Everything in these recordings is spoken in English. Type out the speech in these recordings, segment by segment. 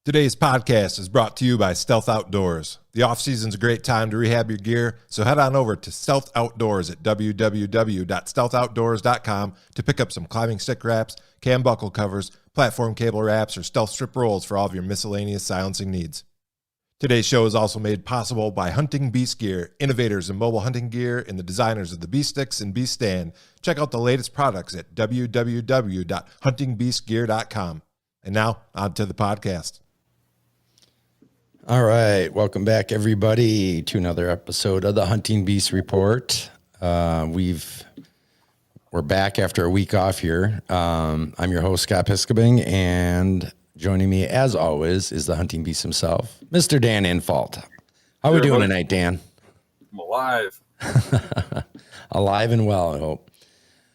Today's podcast is brought to you by Stealth Outdoors. The off-season's a great time to rehab your gear, so head on over to Stealth Outdoors at www.stealthoutdoors.com to pick up some climbing stick wraps, cam buckle covers, platform cable wraps, or stealth strip rolls for all of your miscellaneous silencing needs. Today's show is also made possible by Hunting Beast Gear, innovators in mobile hunting gear and the designers of the Beast Sticks and Beast Stand. Check out the latest products at www.huntingbeastgear.com. And now, on to the podcast. All right. Welcome back, everybody, to another episode of the Hunting Beast Report. We're back after a week off here. I'm your host, Scott Biskobing, and joining me, as always, is the Hunting Beast himself, Mr. Dan Infault. How are we doing tonight, Dan? I'm alive. Alive and well, I hope.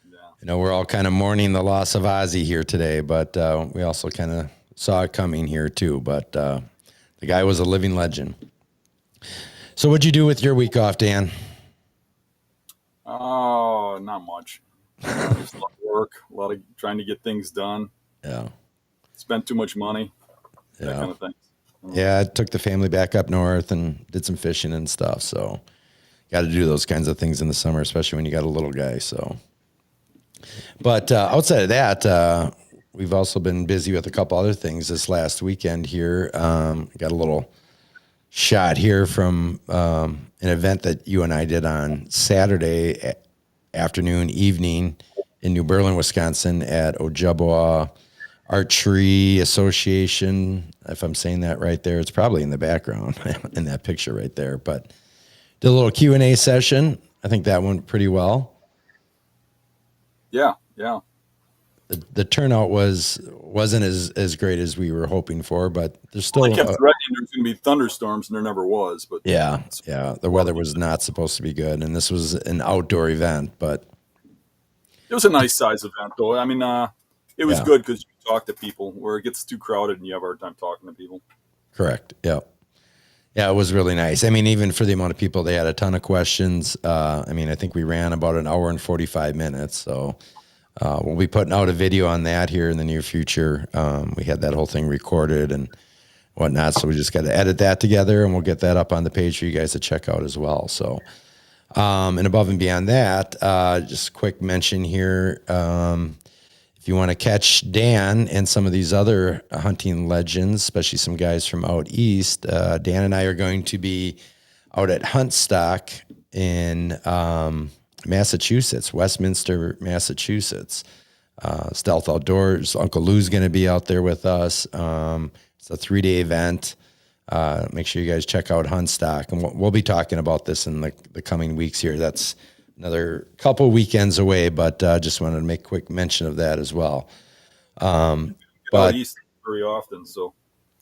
Yeah. You know, we're all kind of mourning the loss of Ozzy here today, but we also kind of saw it coming here, too. But the guy was a living legend. So what'd you do with your week off, Dan? Oh, not much. Just a lot of work, a lot of trying to get things done. Yeah. Spent too much money, that kind of thing. Yeah, I took the family back up north and did some fishing and stuff. So got to do those kinds of things in the summer, especially when you got a little guy. So, but outside of that, we've also been busy with a couple other things this last weekend here. Got a little shot here from an event that you and I did on Saturday afternoon, evening in New Berlin, Wisconsin at Ojibwa Archery Association. If I'm saying that right there, it's probably in the background in that picture right there. But did a little Q&A session. I think that went pretty well. Yeah. The turnout wasn't as great as we were hoping for, but there's still. I kept threatening there's going to be thunderstorms, and there never was. But yeah. The weather was not supposed to be good, and this was an outdoor event, but it was a nice size event, though. I mean, it was good because you talk to people. Where it gets too crowded, and you have a hard time talking to people. Correct. Yeah, it was really nice. I mean, even for the amount of people, they had a ton of questions. I mean, I think we ran about an hour and 45 minutes, so. We'll be putting out a video on that here in the near future. We had that whole thing recorded and whatnot, so we just got to edit that together, and we'll get that up on the page for you guys to check out as well. So, and above and beyond that, just a quick mention here. If you want to catch Dan and some of these other hunting legends, especially some guys from out east, Dan and I are going to be out at Huntstock in Massachusetts, Westminster, Massachusetts. Stealth Outdoors. Uncle Lou's going to be out there with us. It's a 3-day event. Make sure you guys check out Huntstock, and we'll be talking about this in the coming weeks here. That's another couple weekends away, but just wanted to make a quick mention of that as well. But out east very often, so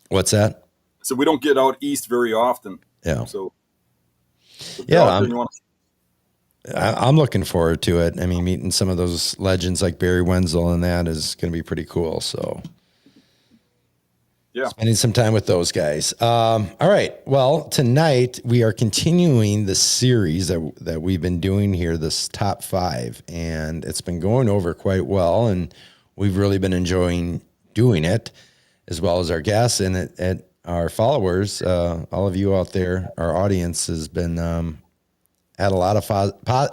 what's that? So we don't get out east very often. Yeah. So yeah. I'm looking forward to it. I mean, meeting some of those legends like Barry Wenzel and that is going to be pretty cool. So, yeah, spending some time with those guys. All right. Well, tonight we are continuing the series that we've been doing here, this top 5, and it's been going over quite well, and we've really been enjoying doing it, as well as our guests and our followers. All of you out there, our audience has been. Had a lot of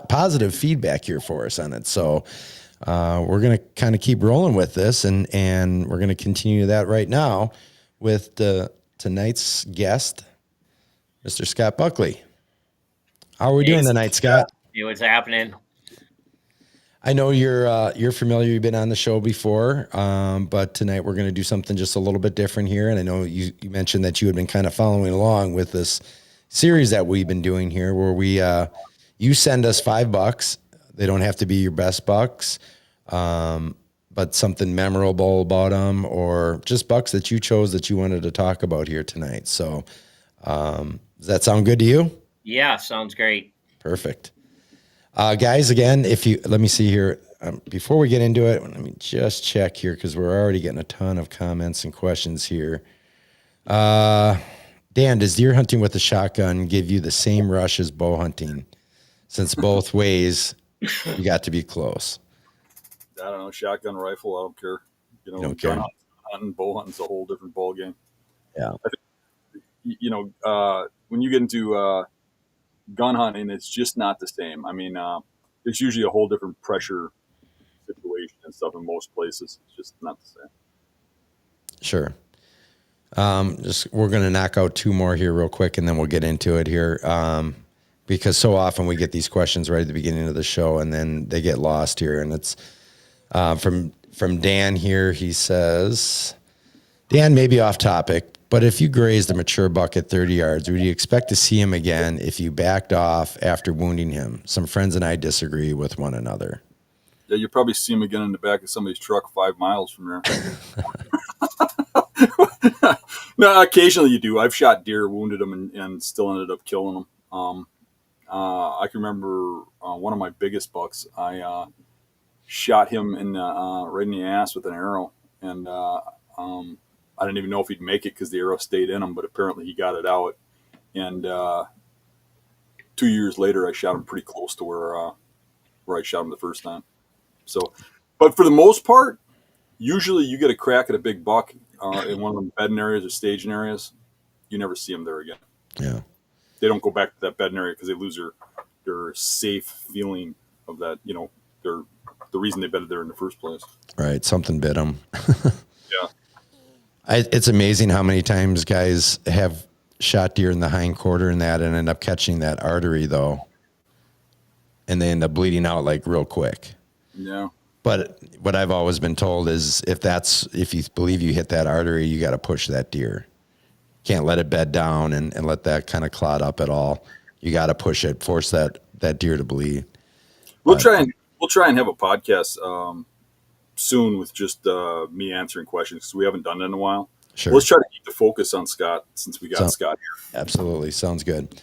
positive feedback here for us on it. So we're going to kind of keep rolling with this, and we're going to continue that right now with tonight's guest, Mr. Scott Buckley. How are we doing tonight, Scott? Hey, what's happening? I know you're familiar. You've been on the show before, but tonight we're going to do something just a little bit different here. And I know you mentioned that you had been kind of following along with this series that we've been doing here, where you send us $5. They don't have to be your best bucks, but something memorable about them, or just bucks that you chose that you wanted to talk about here tonight. So, does that sound good to you? Yeah, sounds great. Perfect. Guys, again, let me see here. Before we get into it, let me just check here, because we're already getting a ton of comments and questions here. Dan, does deer hunting with a shotgun give you the same rush as bow hunting? Since both ways, you got to be close. I don't know, shotgun rifle, I don't care. You don't care. Hunting, bow hunting's a whole different ball game. Yeah. I think, when you get into gun hunting, it's just not the same. I mean, there's usually a whole different pressure situation and stuff in most places. It's just not the same. Sure. We're going to knock out two more here real quick, and then we'll get into it here. Because so often we get these questions right at the beginning of the show, and then they get lost here. And it's from Dan here. He says, Dan may be off topic, but if you grazed a mature buck at 30 yards, would you expect to see him again if you backed off after wounding him? Some friends and I disagree with one another. Yeah, you'll probably see him again in the back of somebody's truck 5 miles from there. No, occasionally you do. I've shot deer, wounded them, and still ended up killing them. I can remember one of my biggest bucks. I shot him right in the ass with an arrow, and I didn't even know if he'd make it because the arrow stayed in him, but apparently he got it out. And 2 years later, I shot him pretty close to where I shot him the first time. So, but for the most part, usually you get a crack at a big buck in one of them bedding areas or staging areas. You never see them there again. Yeah. They don't go back to that bedding area because they lose their safe feeling of that, the reason they bedded there in the first place. Right. Something bit them. Yeah. It's amazing how many times guys have shot deer in the hind quarter and end up catching that artery though. And they end up bleeding out like real quick. Yeah. But what I've always been told is if you believe you hit that artery, you got to push that deer. Can't let it bed down and let that kind of clot up at all. You got to push it, force that deer to bleed. We'll try and have a podcast soon with just me answering questions because we haven't done it in a while. Sure. Let's try to keep the focus on Scott since we got Scott here. Absolutely. Sounds good.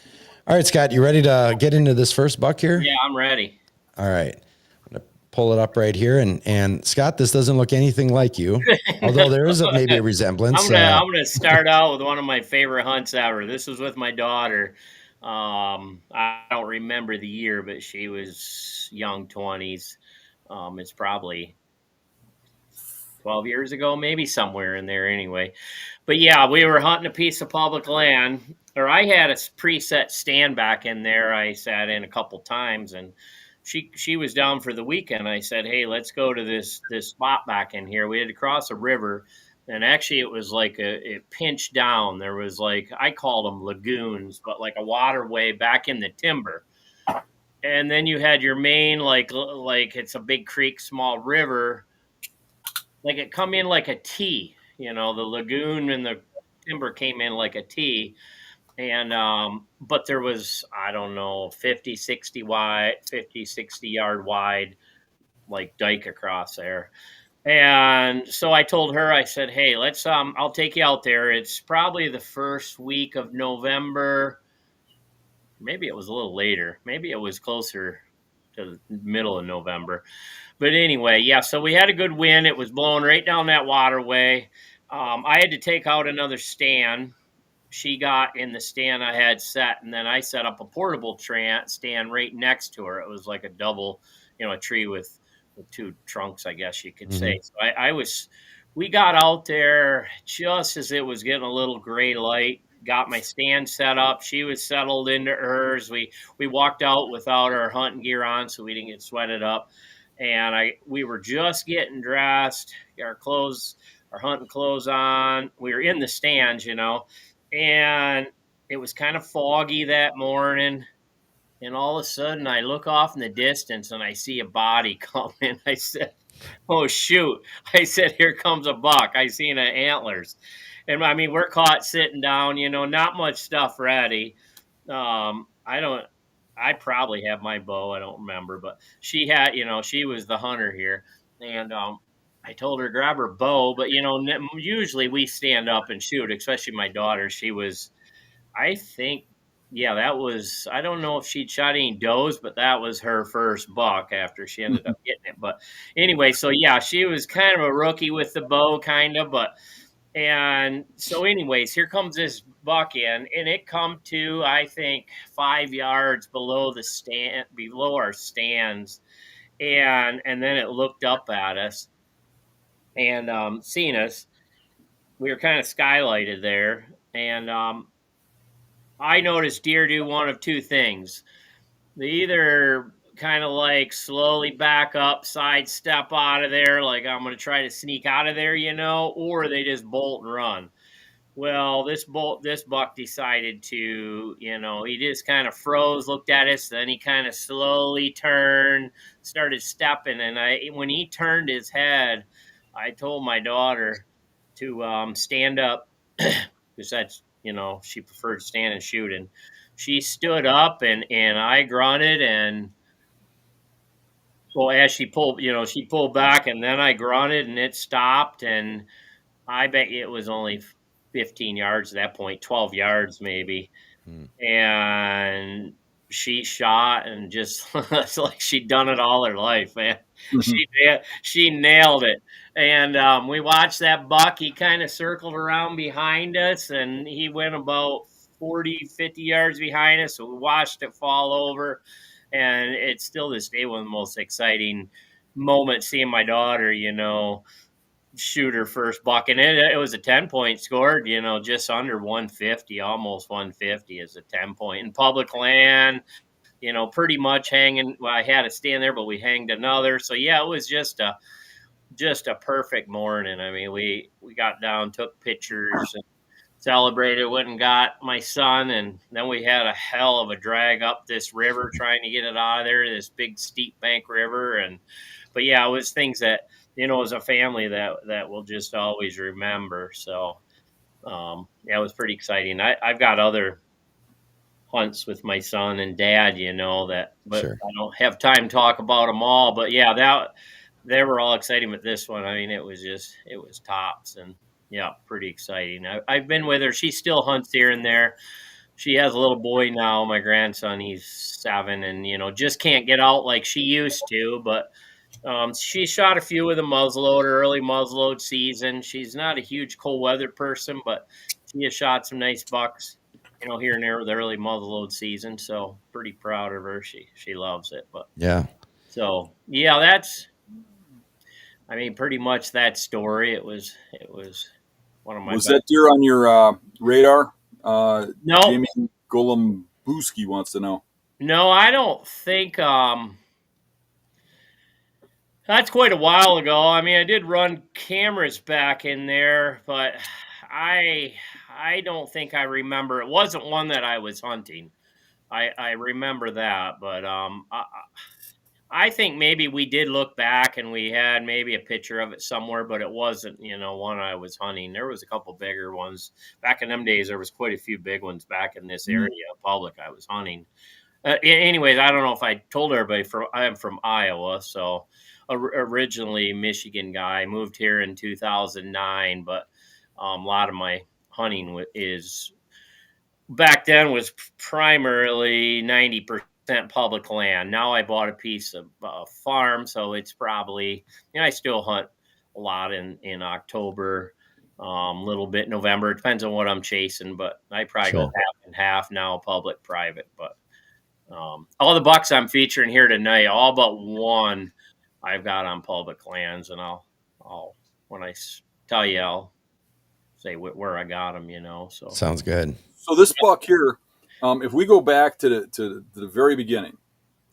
All right, Scott, you ready to get into this first buck here? Yeah, I'm ready. All right. I'm going to pull it up right here. And Scott, this doesn't look anything like you, although there is maybe a resemblance. I'm gonna start out with one of my favorite hunts ever. This was with my daughter. I don't remember the year, but she was young 20s. It's probably 12 years ago, maybe somewhere in there anyway. But yeah, we were hunting a piece of public land, or I had a preset stand back in there. I sat in a couple times, and she was down for the weekend. I said, hey, let's go to this spot back in here. We had to cross a river, and actually it was like it pinched down. There was like, I called them lagoons, but like a waterway back in the timber. And then you had your main, like it's a big creek, small river. Like it come in like a T, the lagoon and the timber came in like a T. And, but there was, I don't know, 50, 60 yard wide, like dike across there. And so I told her, I said, hey, let's, I'll take you out there. It's probably the first week of November. Maybe it was a little later. Maybe it was closer to the middle of November. But anyway, yeah, so we had a good wind. It was blowing right down that waterway. I had to take out another stand. She got in the stand I had set, and then I set up a portable stand right next to her. It was like a double, a tree with two trunks, I guess you could say. So we got out there just as it was getting a little gray light, got my stand set up. She was settled into hers. We walked out without our hunting gear on, so we didn't get sweated up. And we were just getting dressed, our hunting clothes on. We were in the stands, and it was kind of foggy that morning. And all of a sudden I look off in the distance and I see a body coming. I said, oh, shoot. I said, here comes a buck. I seen the antlers. And I mean, we're caught sitting down, not much stuff ready. I probably have my bow. I don't remember, but she had, she was the hunter here. And I told her to grab her bow, but, usually we stand up and shoot, especially my daughter. She was, I think, I don't know if she'd shot any does, but that was her first buck after she ended up getting it. But anyway, so yeah, she was kind of a rookie with the bow, and so anyways, here comes this buck in, and it come to, I think, 5 yards below our stands. And then it looked up at us and seen us. we were kind of skylighted there, and I noticed deer do one of two things. They either kind of like slowly back up, sidestep out of there, like I'm going to try to sneak out of there, or they just bolt and run. Well, this buck decided to, he just kind of froze, looked at us, then he kind of slowly turned, started stepping, and when he turned his head, I told my daughter to stand up because that's, she preferred stand and shoot, and she stood up, and I grunted, and well, as she pulled back, and then I grunted, and it stopped, and I bet it was only 15 yards at that point, 12 yards maybe. And she shot, and just it's like she'd done it all her life, man. She nailed it. And we watched that buck. He kind of circled around behind us, and he went about 40, 50 yards behind us. So we watched it fall over. And it's still this day one of the most exciting moments, seeing my daughter, shoot her first buck, and it was a 10-point score, just under 150, almost 150 as a 10-point in public land, pretty much hanging. Well, I had to stand there, but we hanged another. So yeah, it was just a perfect morning. I mean, we got down, took pictures, and celebrated, went and got my son, and then we had a hell of a drag up this river trying to get it out of there, this big steep bank river. But yeah, it was things that, as a family that we'll just always remember. So yeah, it was pretty exciting. I've got other hunts with my son and dad, but Sure. I don't have time to talk about them all. But yeah, they were all exciting with this one. I mean, it was tops, and yeah, pretty exciting. I've been with her. She still hunts here and there. She has a little boy now, my grandson. He's 7, and just can't get out like she used to. But she shot a few with a muzzleloader, early muzzleload season. She's not a huge cold weather person, but she has shot some nice bucks, here and there with the early muzzleload season. So pretty proud of her. She loves it. But Yeah. so yeah, pretty much that story. It was one of my Was best. that deer on your radar? No, Jamie Golombuski wants to know. no, I don't think. That's quite a while ago. I mean, I did run cameras back in there, but I don't think I remember. It wasn't one that I was hunting. I remember that, but I think maybe we did look back and we had maybe a picture of it somewhere, but it wasn't, one I was hunting. There was a couple bigger ones back in them days. There was quite a few big ones back in this area public I was hunting. Anyways, I don't know if I told everybody, I'm from Iowa, so originally Michigan guy, moved here in 2009, but a lot of my hunting is back then was primarily 90% public land. Now I bought a piece of farm, so it's probably, I still hunt a lot in October, a little bit November. It depends on what I'm chasing, but I probably go half and half now, public, private. But all the bucks I'm featuring here tonight, all but one, I've got on public lands, and I'll when I tell you, I'll say where I got them. So Sounds good. So this buck here, if we go back to the very beginning,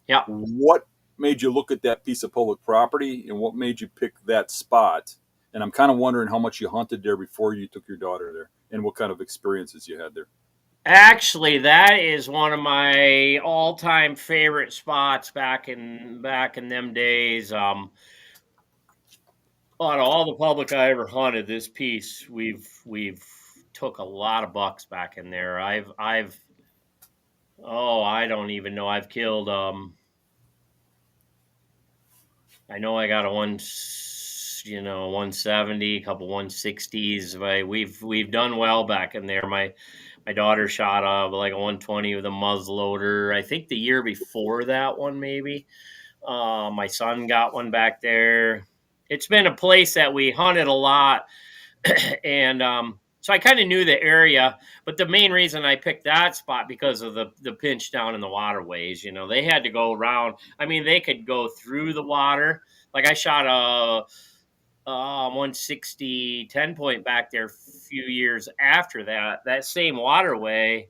yeah, what made you look at that piece of public property, and what made you pick that spot? And I'm kind of wondering how much you hunted there before you took your daughter there, and what kind of experiences you had there. Actually, that is one of my all-time favorite spots back in them days. Out of all the public I ever hunted, this piece we've took a lot of bucks back in there. I don't even know. I've killed. I know I got a 170, a couple 160s. We've done well back in there. My daughter shot like a 120 with a muzzleloader. I think the year before that one, maybe. My son got one back there. It's been a place that we hunted a lot, and so I kind of knew the area. But the main reason I picked that spot because of the pinch down in the waterways. They had to go around. I mean, they could go through the water. Like I shot 160 10 point back there a few years after that. That same waterway,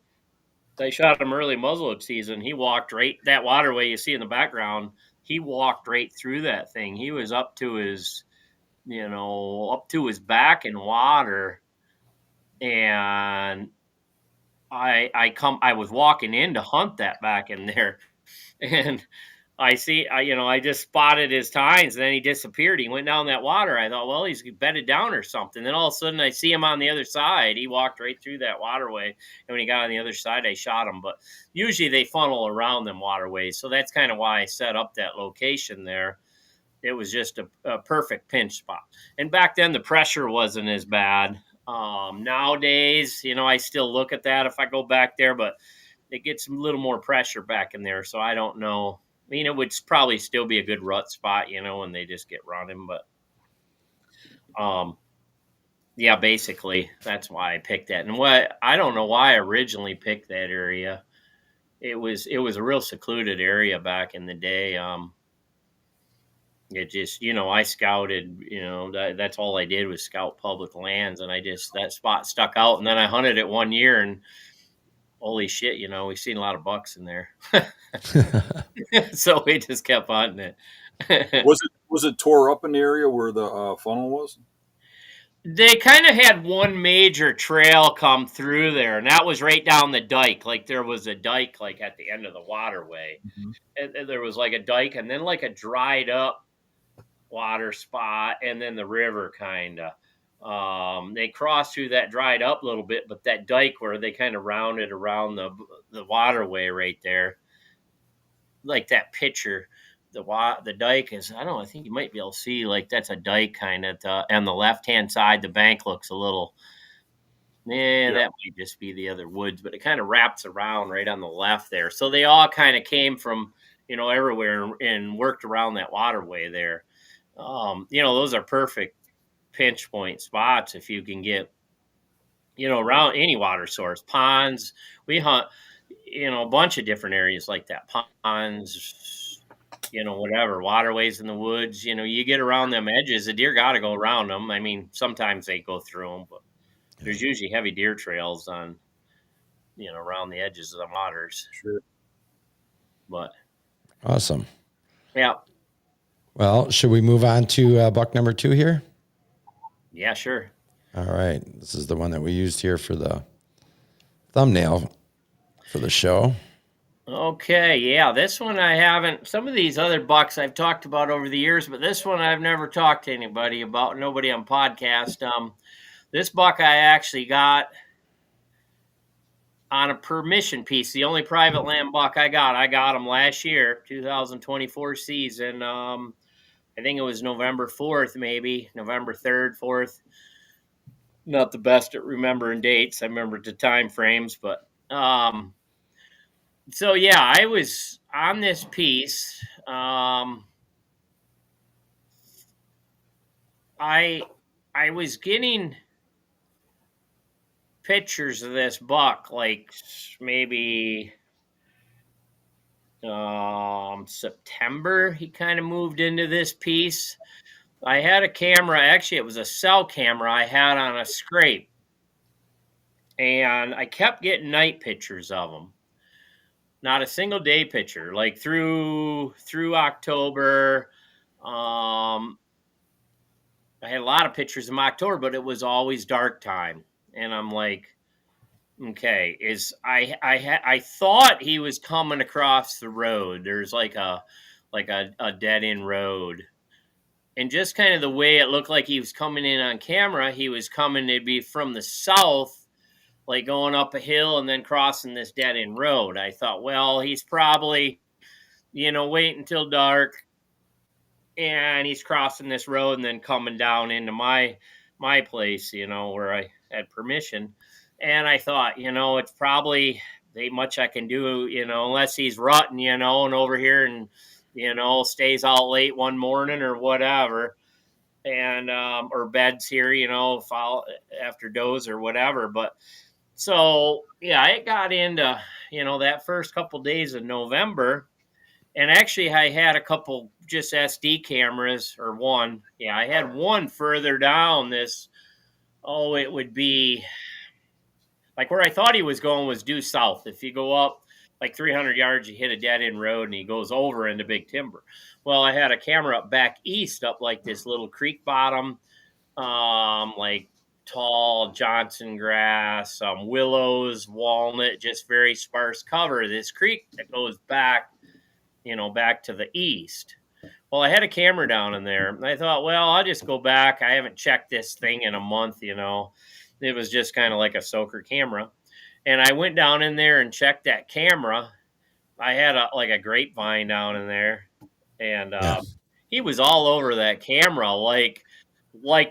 I shot him early muzzleload season. He walked right that waterway you see in the background. He walked right through that thing. He was up to his, up to his back in water. And I was walking in to hunt that back in there, and I just spotted his tines, and then he disappeared. He went down that water. I thought, well, he's bedded down or something. Then all of a sudden, I see him on the other side. He walked right through that waterway, and when he got on the other side, I shot him. But usually they funnel around them waterways, so that's kind of why I set up that location there. It was just a perfect pinch spot. And back then, the pressure wasn't as bad. Nowadays, I still look at that if I go back there, but it gets a little more pressure back in there. So I don't know. I mean, it would probably still be a good rut spot, when they just get running. But, yeah, basically that's why I picked that. And I don't know why I originally picked that area. It was a real secluded area back in the day. It just, I scouted, that's all I did was scout public lands. And that spot stuck out. And then I hunted it one year, and holy shit, we've seen a lot of bucks in there. So we just kept hunting it. Was it tore up in the area where the funnel was? They kind of had one major trail come through there, and that was right down the dike. Like there was a dike like at the end of the waterway. Mm-hmm. And there was like a dike and then like a dried up water spot, and then the river kind of. They crossed through that dried up a little bit, but that dike where they kind of rounded around the waterway right there, like that picture, the dike is, I don't know, I think you might be able to see like that's a dike kind of on the left hand side. The bank looks a little, that might just be the other woods, but it kind of wraps around right on the left there. So they all kind of came from everywhere and worked around that waterway there. Those are perfect pinch point spots if you can get, around any water source, ponds. We hunt, a bunch of different areas like that, ponds, whatever, waterways in the woods. You get around them edges, the deer got to go around them. I mean, sometimes they go through them, but there's usually heavy deer trails on, around the edges of the waters. Sure. But awesome. Yeah. Well, should we move on to buck number 2 here? Yeah, sure. All right. This is the one that we used here for the thumbnail for the show. Okay. Yeah. This one I haven't, some of these other bucks I've talked about over the years, but this one I've never talked to anybody about, nobody on podcast. This buck I actually got on a permission piece, the only private land buck I got him last year, 2024 season. I think it was November 4th, maybe November 3rd, 4th. Not the best at remembering dates. I remember the time frames, but so yeah, I was on this piece. I was getting pictures of this buck like maybe September. He kind of moved into this piece. I had a camera, actually it was a cell camera I had on a scrape, and I kept getting night pictures of him. Not a single day picture, like through October. I had a lot of pictures in October, but it was always dark time. And I'm like, okay, I thought he was coming across the road. There's like a dead end road. And just kind of the way it looked like he was coming in on camera, he was coming to be from the south, like going up a hill and then crossing this dead end road. I thought, well, he's probably, waiting until dark and he's crossing this road and then coming down into my place, where I had permission. And I thought, it's probably ain't much I can do, unless he's rutting, and over here and, stays out late one morning or whatever. And, or beds here, after doze or whatever. But so, yeah, it got into, that first couple days of November. And actually, I had a couple just SD cameras, or one. Yeah, I had one further down this. Oh, it would be like where I thought he was going was due south. If you go up like 300 yards, you hit a dead end road and he goes over into big timber. Well, I had a camera up back east, up like this little creek bottom, like tall Johnson grass, willows, walnut, just very sparse cover. This creek that goes back, back to the east. Well, I had a camera down in there. And I thought, well, I'll just go back. I haven't checked this thing in a month. It was just kind of like a soaker camera. And I went down in there and checked that camera. I had a grapevine down in there, and Yeah. he was all over that camera. Like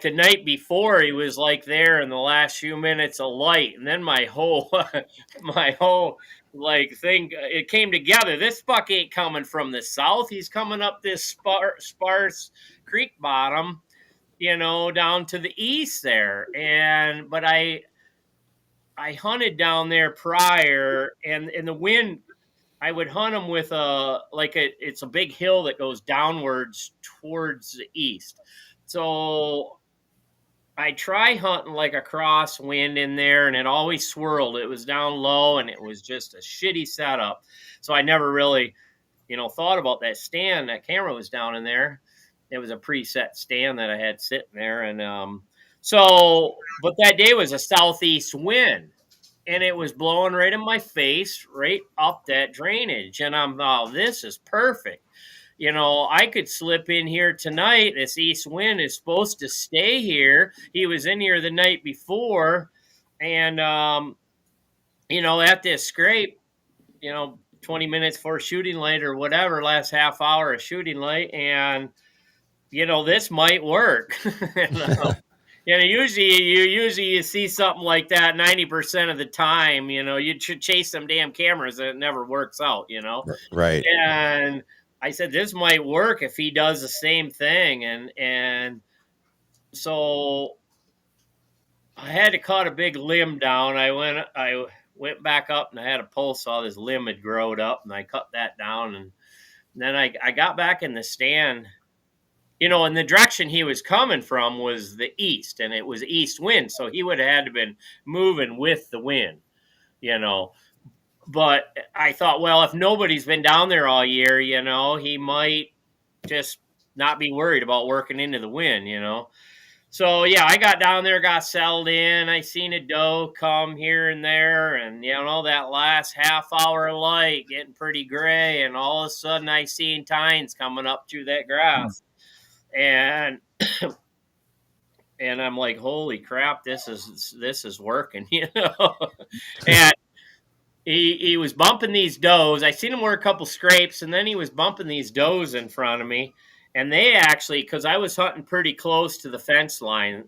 the night before, he was like there in the last few minutes of light, and then my whole my whole like thing, it came together. This buck ain't coming from the south. He's coming up this sparse creek bottom, down to the east there. But I hunted down there prior, and in the wind, I would hunt them with it's a big hill that goes downwards towards the east. So I try hunting like a crosswind in there, and it always swirled. It was down low, and it was just a shitty setup. So I never really, thought about that stand. That camera was down in there. It was a preset stand that I had sitting there, and but that day was a southeast wind, and it was blowing right in my face, right up that drainage. And oh, this is perfect. I could slip in here tonight. This east wind is supposed to stay here. He was in here the night before. And, at this scrape, 20 minutes for shooting light or whatever, last half hour of shooting light. And, this might work. Usually you see something like that 90% of the time. You should chase some damn cameras and it never works out, Right. And I said, this might work if he does the same thing. And so I had to cut a big limb down. I went back up and I had a pole saw. This limb had growed up and I cut that down. And then I got back in the stand, and the direction he was coming from was the east, and it was east wind. So he would have had to been moving with the wind, But I thought, well, if nobody's been down there all year, he might just not be worried about working into the wind, So, yeah, I got down there, got settled in. I seen a doe come here and there, and, that last half hour of light getting pretty gray, and all of a sudden I seen tines coming up through that grass. And and I'm like, holy crap, this is working, And he was bumping these does. I seen him wear a couple scrapes, and then he was bumping these does in front of me. And they actually, because I was hunting pretty close to the fence line,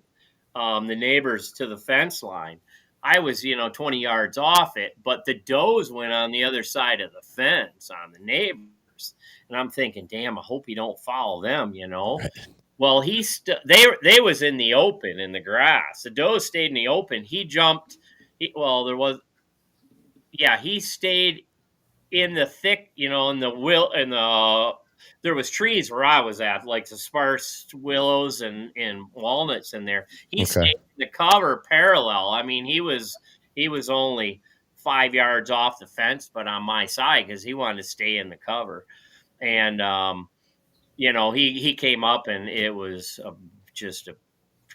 the neighbors to the fence line, I was, 20 yards off it, but the does went on the other side of the fence on the neighbors. And I'm thinking, damn, I hope he don't follow them, Right. Well, they was in the open in the grass. The doe stayed in the open. He jumped. He stayed in the thick, there was trees where I was at, like the sparse willows and walnuts in there. He stayed in the cover parallel. I mean, he was only 5 yards off the fence, but on my side, because he wanted to stay in the cover. And, he came up, and it was just a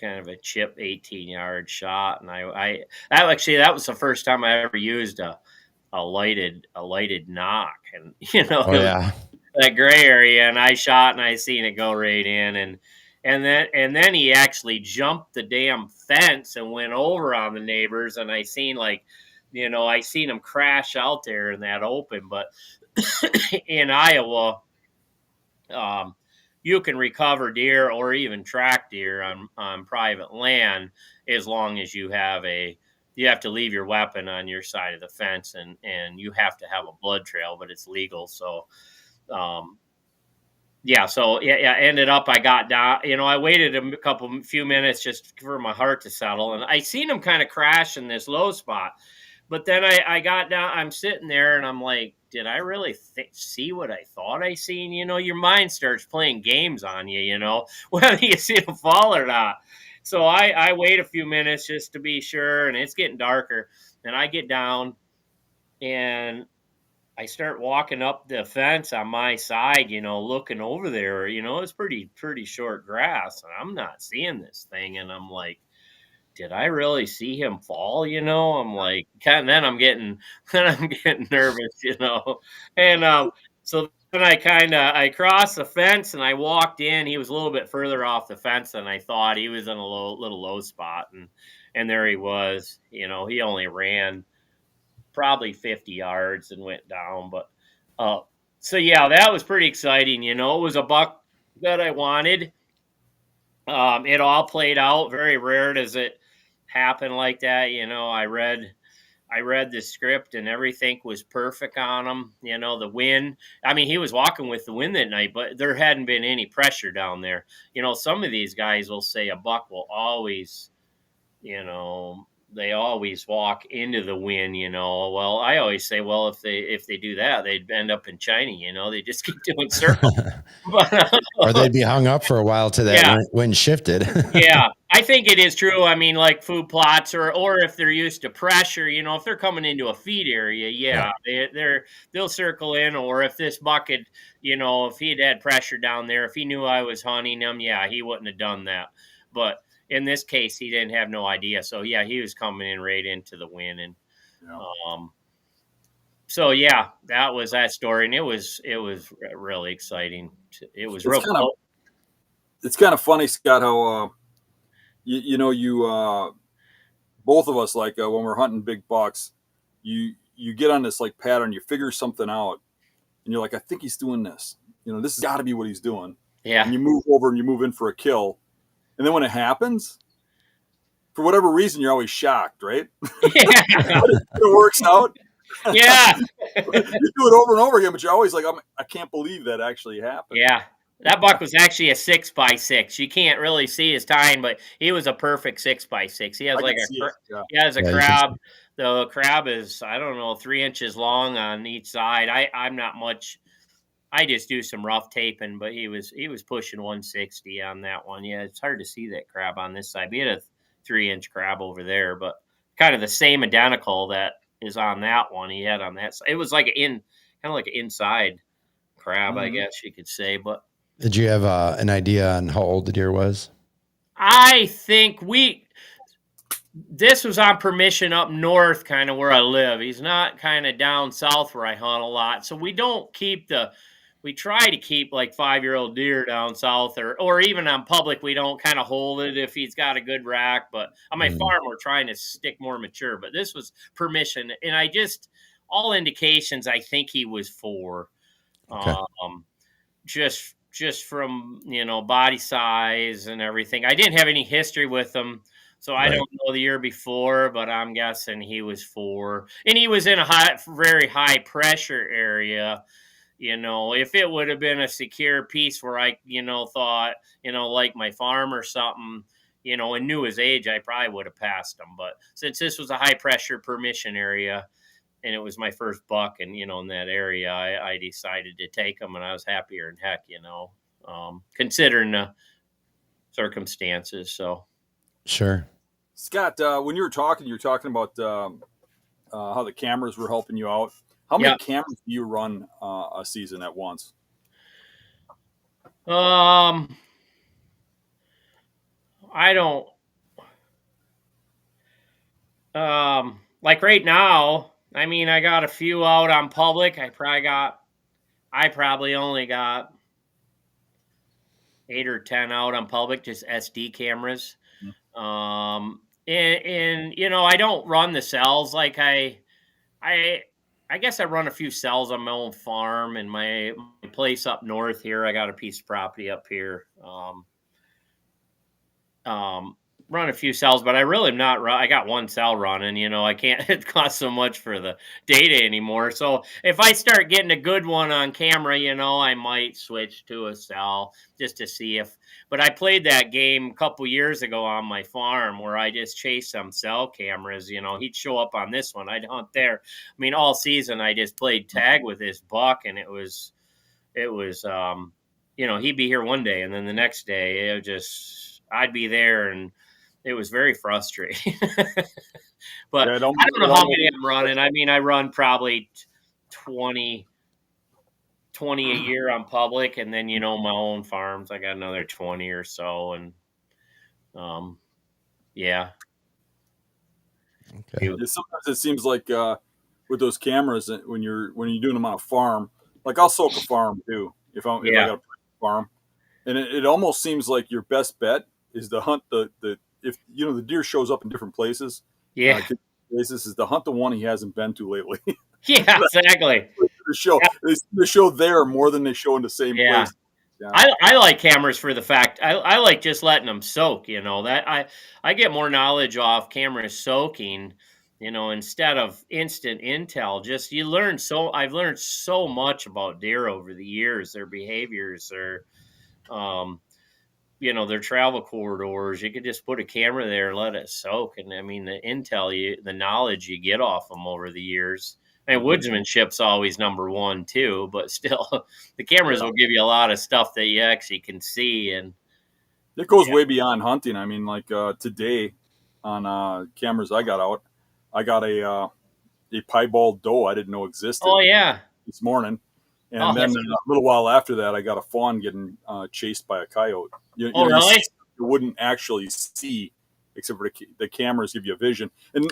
kind of a chip 18-yard shot. And that was the first time I ever used a lighted knock, and that gray area, and I shot and I seen it go right in, and then he actually jumped the damn fence and went over on the neighbors, and I seen him crash out there in that open. But in Iowa, you can recover deer or even track deer on private land as long as you have to leave your weapon on your side of the fence, and you have to have a blood trail, but it's legal. So, ended up, I got down, I waited a few minutes just for my heart to settle, and I seen him kind of crash in this low spot, But then I got down, I'm sitting there and I'm like, did I really see what I thought I seen? Your mind starts playing games on you, whether you see a fall or not. So I wait a few minutes just to be sure, and it's getting darker. And I get down and I start walking up the fence on my side, looking over there. It's pretty short grass, and I'm not seeing this thing. And I'm like, did I really see him fall? I'm like, then I'm getting, then I'm getting nervous. And so then I crossed the fence and I walked in. He was a little bit further off the fence than I thought. He was in a little low spot, and there he was. He only ran probably 50 yards and went down. But so yeah, that was pretty exciting. It was a buck that I wanted. It all played out. Very rare does it happen like that. I read the script and everything was perfect on him. The wind. I mean, he was walking with the wind that night, but there hadn't been any pressure down there. Some of these guys will say a buck will always, they always walk into the wind. Well, I always say, well, if they do that, they'd end up in China. They just keep doing circles. Or they'd be hung up for a while till that wind shifted. Yeah, I think it is true. I mean, like food plots, or if they're used to pressure, if they're coming into a feed area, they'll circle in. Or if this bucket, if he'd had pressure down there, if he knew I was hunting him, he wouldn't have done that. But in this case, he didn't have no idea. So yeah, he was coming in right into the wind, and so yeah, that was that story, and it was really exciting. It was real cool. It's kind of funny, Scott, how both of us, like when we're hunting big bucks, you get on this like pattern, you figure something out, and you're like, I think he's doing this. This has got to be what he's doing. Yeah. And you move over and you move in for a kill, and then when it happens, for whatever reason, you're always shocked, right? Yeah. It works out. Yeah. You do it over and over again, but you're always like, I can't believe that actually happened. Yeah. That buck was actually a 6x6. You can't really see his tine, but he was a perfect 6x6. He has he has a crab. The crab is, I don't know, 3 inches long on each side. I'm not much. I just do some rough taping, but he was pushing 160 on that one. Yeah, it's hard to see that crab on this side. We had a 3-inch crab over there, but kind of the same identical that is on that one he had on that side. It was like kind of like an inside crab, I guess you could say. But did you have an idea on how old the deer was? I think this was on permission up north, kind of where I live. He's not kind of down south where I hunt a lot. So we try to keep like 5-year-old deer down south, or even on public, we don't kind of hold it if he's got a good rack. But on my farm, we're trying to stick more mature. But this was permission. And all indications, I think he was 4. Okay. Just from, body size and everything. I didn't have any history with him, so I don't know the year before, but I'm guessing he was 4. And he was in a very high pressure area. If it would have been a secure piece where I, thought, like my farm or something, and knew his age, I probably would have passed him. But since this was a high pressure permission area, and it was my first buck, and in that area, I decided to take him, and I was happier than heck, considering the circumstances. So, sure. Scott, when you were talking about how the cameras were helping you out. How many cameras do you run a season at once? I don't. Like right now. I mean, I got a few out on public. I probably only got 8 or 10 out on public, just SD cameras. And I don't run the cells like I guess I run a few cells on my own farm and my place up north here. I got a piece of property up here. run a few cells, but I really am not. I got one cell running. I can't. It costs so much for the data anymore. So if I start getting a good one on camera, I might switch to a cell just to see if. But I played that game a couple years ago on my farm where I just chased some cell cameras. He'd show up on this one. I'd hunt there. I mean, all season I just played tag with this buck, and it was. He'd be here one day, and then the next day I'd be there, and it was very frustrating. But I don't know how many I'm running. I mean, I run probably 20 a year on public, and then my own farms, I got another 20 or so, and yeah. Okay. Sometimes it seems like with those cameras, when you're doing them on a farm, like I'll soak a farm too if I got a farm, and it almost seems like your best bet is to hunt if the deer shows up in different places. Yeah, places is to hunt the one he hasn't been to lately. Yeah, exactly. They show there more than they show in the same place. Yeah. I like cameras for the fact I like just letting them soak. That I get more knowledge off cameras soaking. Instead of instant intel. Just I've learned so much about deer over the years, their behaviors, their their travel corridors. You could just put a camera there and let it soak. And I mean, the intel, the knowledge you get off them over the years. And woodsmanship's always number one too, but still, the cameras will give you a lot of stuff that you actually can see. And it goes way beyond hunting. I mean, like today on cameras I got out, I got a piebald doe I didn't know existed. Oh yeah, this morning. And then a little while after that, I got a fawn getting chased by a coyote. Really? You wouldn't actually see, except for the cameras give you a vision. And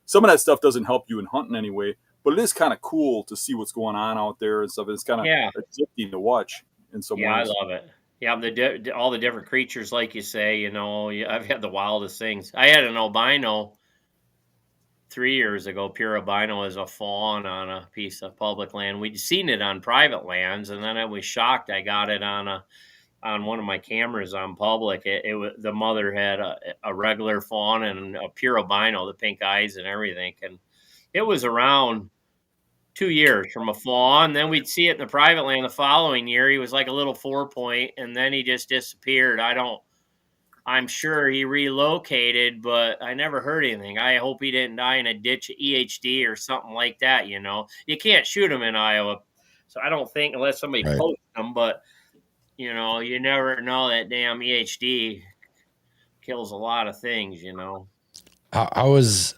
some of that stuff doesn't help you in hunting anyway, but it is kind of cool to see what's going on out there and stuff. It's kind of addicting to watch in some ways. Yeah, I love it. Yeah, all the different creatures, like you say, I've had the wildest things. I had an albino 3 years ago, pure albino as a fawn on a piece of public land. We'd seen it on private lands, and then I was shocked. I got it on one of my cameras on public. The mother had a regular fawn and a pure albino, the pink eyes and everything. And it was around 2 years from a fawn. Then we'd see it in the private land the following year. He was like a little 4-point, and then he just disappeared. I'm sure he relocated, but I never heard anything. I hope he didn't die in a ditch EHD or something like that. You can't shoot him in Iowa. So I don't think, unless somebody posts them, but you never know. That damn EHD kills a lot of things, How has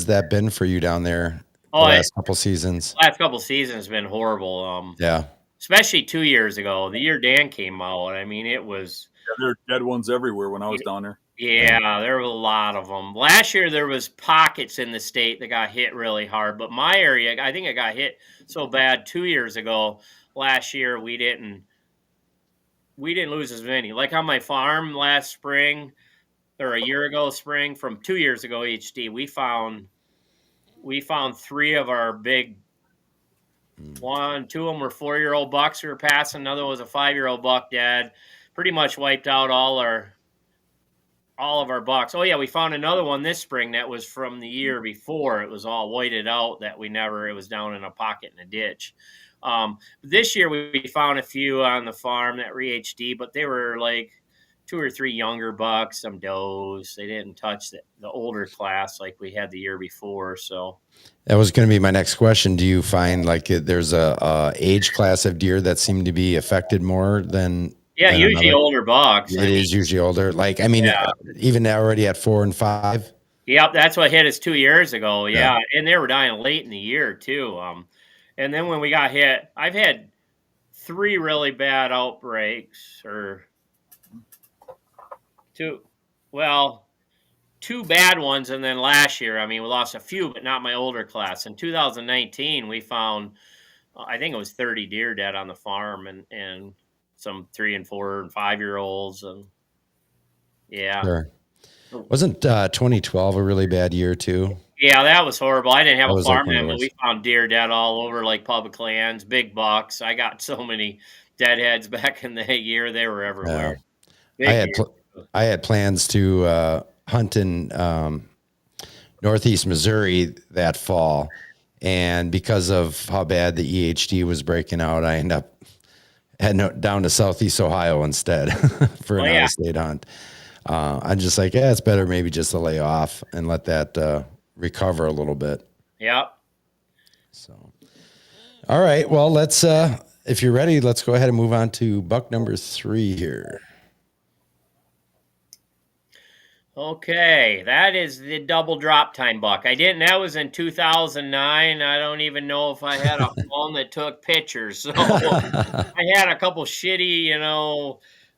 that been for you down there the last couple seasons? Last couple seasons has been horrible. Yeah. Especially 2 years ago, the year Dan came out. I mean, it was... there are dead ones everywhere when I was down there. Yeah, there were a lot of them. Last year, there was pockets in the state that got hit really hard. But my area, I think it got hit so bad 2 years ago. Last year, we didn't lose as many. Like on my farm last spring, or a year ago spring, from 2 years ago HD, we found 3 of our big... 2 of them were 4-year-old bucks we were passing. Another was a 5-year-old buck dead. Pretty much wiped out all of our bucks. Oh yeah, we found another one this spring that was from the year before. It was all whited out it was down in a pocket in a ditch. This year we found a few on the farm that were HD, but they were like 2 or 3 younger bucks, some does. They didn't touch the older class like we had the year before. So that was going to be my next question. Do you find like there's a age class of deer that seem to be affected more than? Yeah, usually older bucks. It is usually older. Like, I mean, even already at 4 and 5. Yep, that's what hit us 2 years ago. Yeah, and they were dying late in the year too. And then when we got hit, I've had 3 really bad outbreaks, or 2 bad ones, and then last year, I mean, we lost a few, but not my older class. In 2019, we found, I think it was 30 deer dead on the farm, and some 3 and 4 and 5-year-olds, and Sure. Wasn't 2012 a really bad year too? Yeah, that was horrible. I didn't have a farm then, but we found deer dead all over like public lands, big bucks. I got so many deadheads back in the year; they were everywhere. Yeah. I had plans to hunt in Northeast Missouri that fall. And because of how bad the EHD was breaking out, I ended up heading down to Southeast Ohio instead for an out-of-state hunt. I'm just like, it's better maybe just to lay off and let that recover a little bit. Yep. So, all right. Well, let's, if you're ready, let's go ahead and move on to buck number 3 here. Okay, that is the double drop time buck. That was in 2009. I don't even know if I had a phone that took pictures. So I had a couple shitty,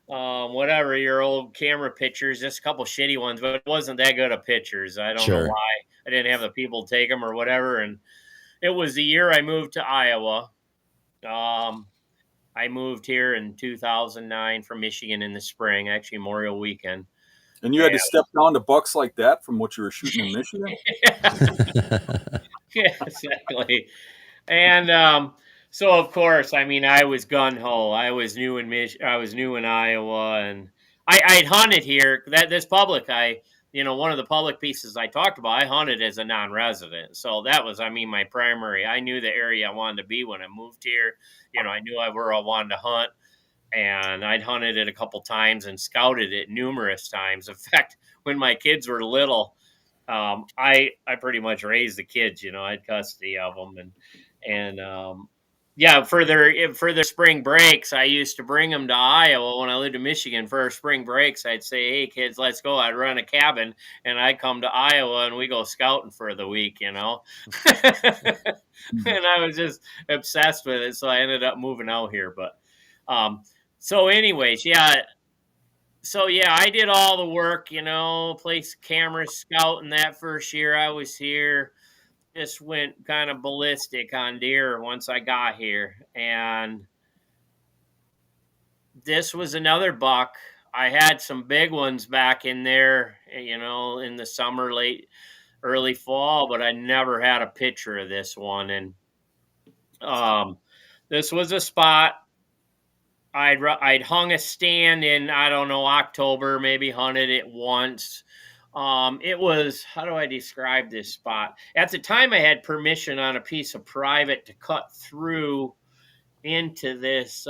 whatever, your old camera pictures, just a couple shitty ones, but it wasn't that good of pictures. I don't know why. I didn't have the people take them or whatever. And it was the year I moved to Iowa. I moved here in 2009 from Michigan in the spring, actually Memorial weekend. And you had to step down to bucks like that from what you were shooting in Michigan? Yeah, exactly. And so of course, I mean, I was gun ho. I was new in Iowa, and I'd hunted here. This public, one of the public pieces I talked about, I hunted as a non-resident. So that was, my primary. I knew the area I wanted to be when I moved here. I knew where I wanted to hunt. And I'd hunted it a couple times and scouted it numerous times. In fact, when my kids were little, I pretty much raised the kids. I had custody of them, and for their spring breaks, I used to bring them to Iowa when I lived in Michigan. For our spring breaks, I'd say, "Hey kids, let's go." I'd run a cabin, and I'd come to Iowa, and we go scouting for the week. And I was just obsessed with it, so I ended up moving out here. But so anyways, I did all the work, place camera scouting that first year I was here. Just went kind of ballistic on deer once I got here. And this was another buck. I had some big ones back in there, in the summer, early fall, but I never had a picture of this one. And this was a spot. I'd hung a stand in, I don't know, October, maybe hunted it once. It was, how do I describe this spot? At the time, I had permission on a piece of private to cut through into this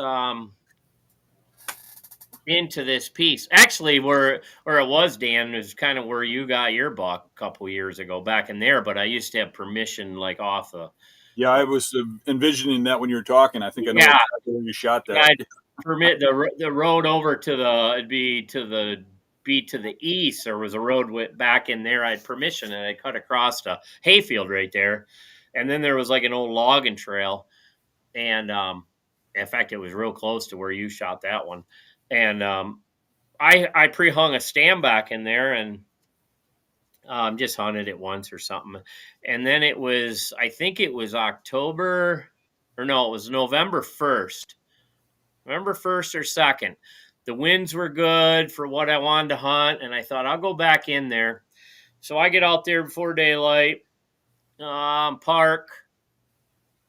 piece. Actually, where it was, Dan, is kind of where you got your buck a couple years ago back in there. But I used to have permission like off the. Yeah, I was envisioning that when you were talking. I think I know exactly where you shot that. I'd permit the road over to it'd be to the east. There was a road back in there. I had permission, and I cut across the hayfield right there, and then there was like an old logging trail, and in fact, it was real close to where you shot that one, and I pre-hung a stand back in there and just hunted it once or something, and then I think it was October, or no, it was November 1st. November 1st or 2nd. The winds were good for what I wanted to hunt, and I thought I'll go back in there. So I get out there before daylight, park.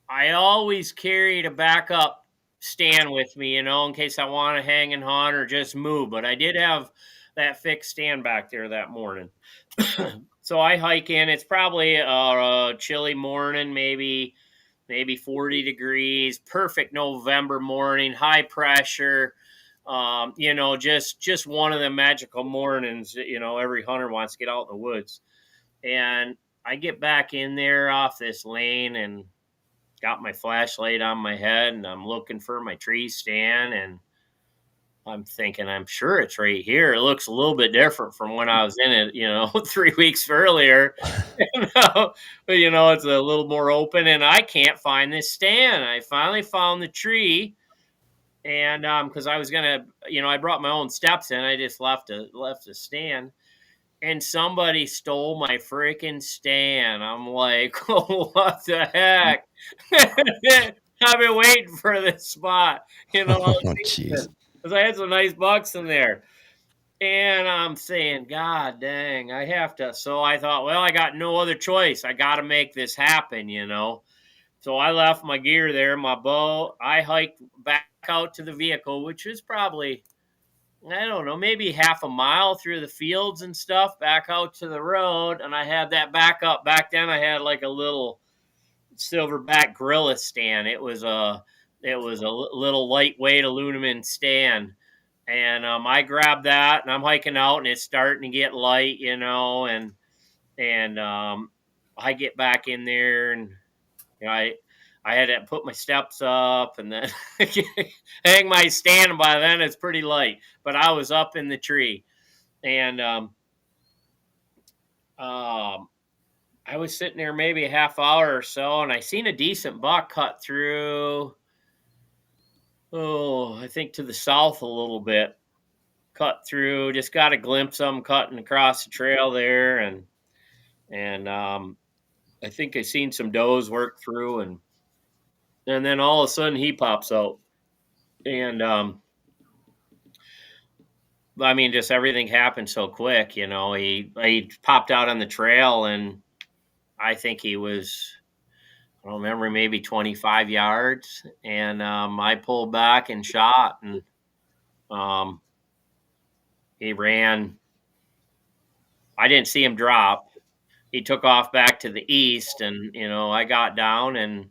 I always carried a backup stand with me, in case I want to hang and hunt or just move. But I did have that fixed stand back there that morning. So I hike in. It's probably a chilly morning, maybe 40 degrees, perfect November morning, high pressure, just one of the magical mornings, every hunter wants to get out in the woods. And I get back in there off this lane and got my flashlight on my head, and I'm looking for my tree stand, and I'm thinking, I'm sure it's right here. It looks a little bit different from when I was in it, 3 weeks earlier. But, it's a little more open, and I can't find this stand. I finally found the tree, and because I was going to, I brought my own steps in. I just left a stand, and somebody stole my freaking stand. I'm like, oh, what the heck? I've been waiting for this spot, Oh, jeez. because I had some nice bucks in there. And I'm saying, God dang, I have to. So I thought, well, I got no other choice. I got to make this happen, So I left my gear there, my bow. I hiked back out to the vehicle, which is probably, I don't know, maybe half a mile through the fields and stuff back out to the road. And I had that backup. Back then I had like a little silverback gorilla stand. It was a little lightweight aluminum stand. And I grabbed that and I'm hiking out and it's starting to get light, and I get back in there and I had to put my steps up and then hang my stand. And by then it's pretty light, but I was up in the tree and um, I was sitting there maybe a half hour or so, and I seen a decent buck cut through. Oh, I think to the south a little bit. Cut through. Just got a glimpse of him cutting across the trail there, and I think I seen some does work through, and then all of a sudden he pops out, and I mean, just everything happened so quick. He popped out on the trail, and I think he was, I don't remember, maybe 25 yards. And I pulled back and shot, and um, he ran. I didn't see him drop. He took off back to the east, and I got down and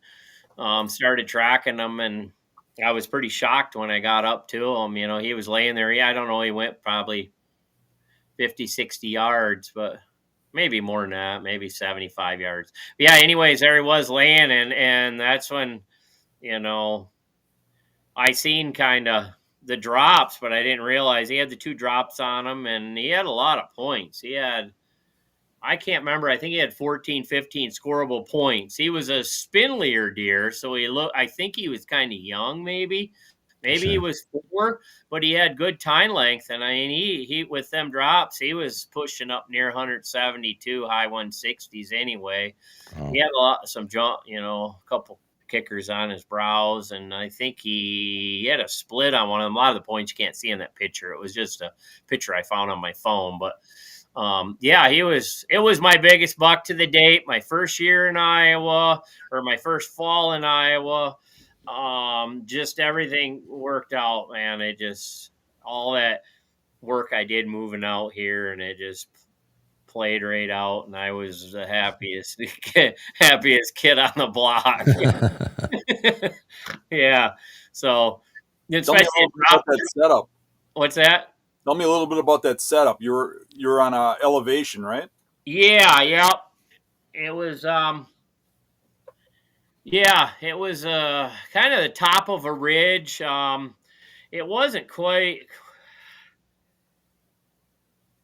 started tracking him, and I was pretty shocked when I got up to him. He was laying there. Yeah, I don't know. He went probably 50, 60 yards, but maybe more than that, maybe 75 yards. But yeah, anyways, there he was laying, and that's when, I seen kind of the drops, but I didn't realize he had the 2 drops on him, and he had a lot of points. I can't remember. I think he had 14, 15 scoreable points. He was a spindlier deer, so I think he was kind of young, maybe. Maybe he was 4, but he had good tine length. And I mean, he with them drops, he was pushing up near 172, high 160s anyway. Oh. He had a couple kickers on his brows, and I think he had a split on one of them. A lot of the points you can't see in that picture. It was just a picture I found on my phone, but yeah, it was my biggest buck to the date. My first year in Iowa, or my first fall in Iowa. Just everything worked out, man. All that work I did moving out here, and it just played right out, and I was the happiest kid on the block. Yeah. So especially about that setup. What's that? Tell me a little bit about that setup. You're on a elevation, right? Yeah, yeah. It was it was kind of the top of a ridge. It wasn't quite.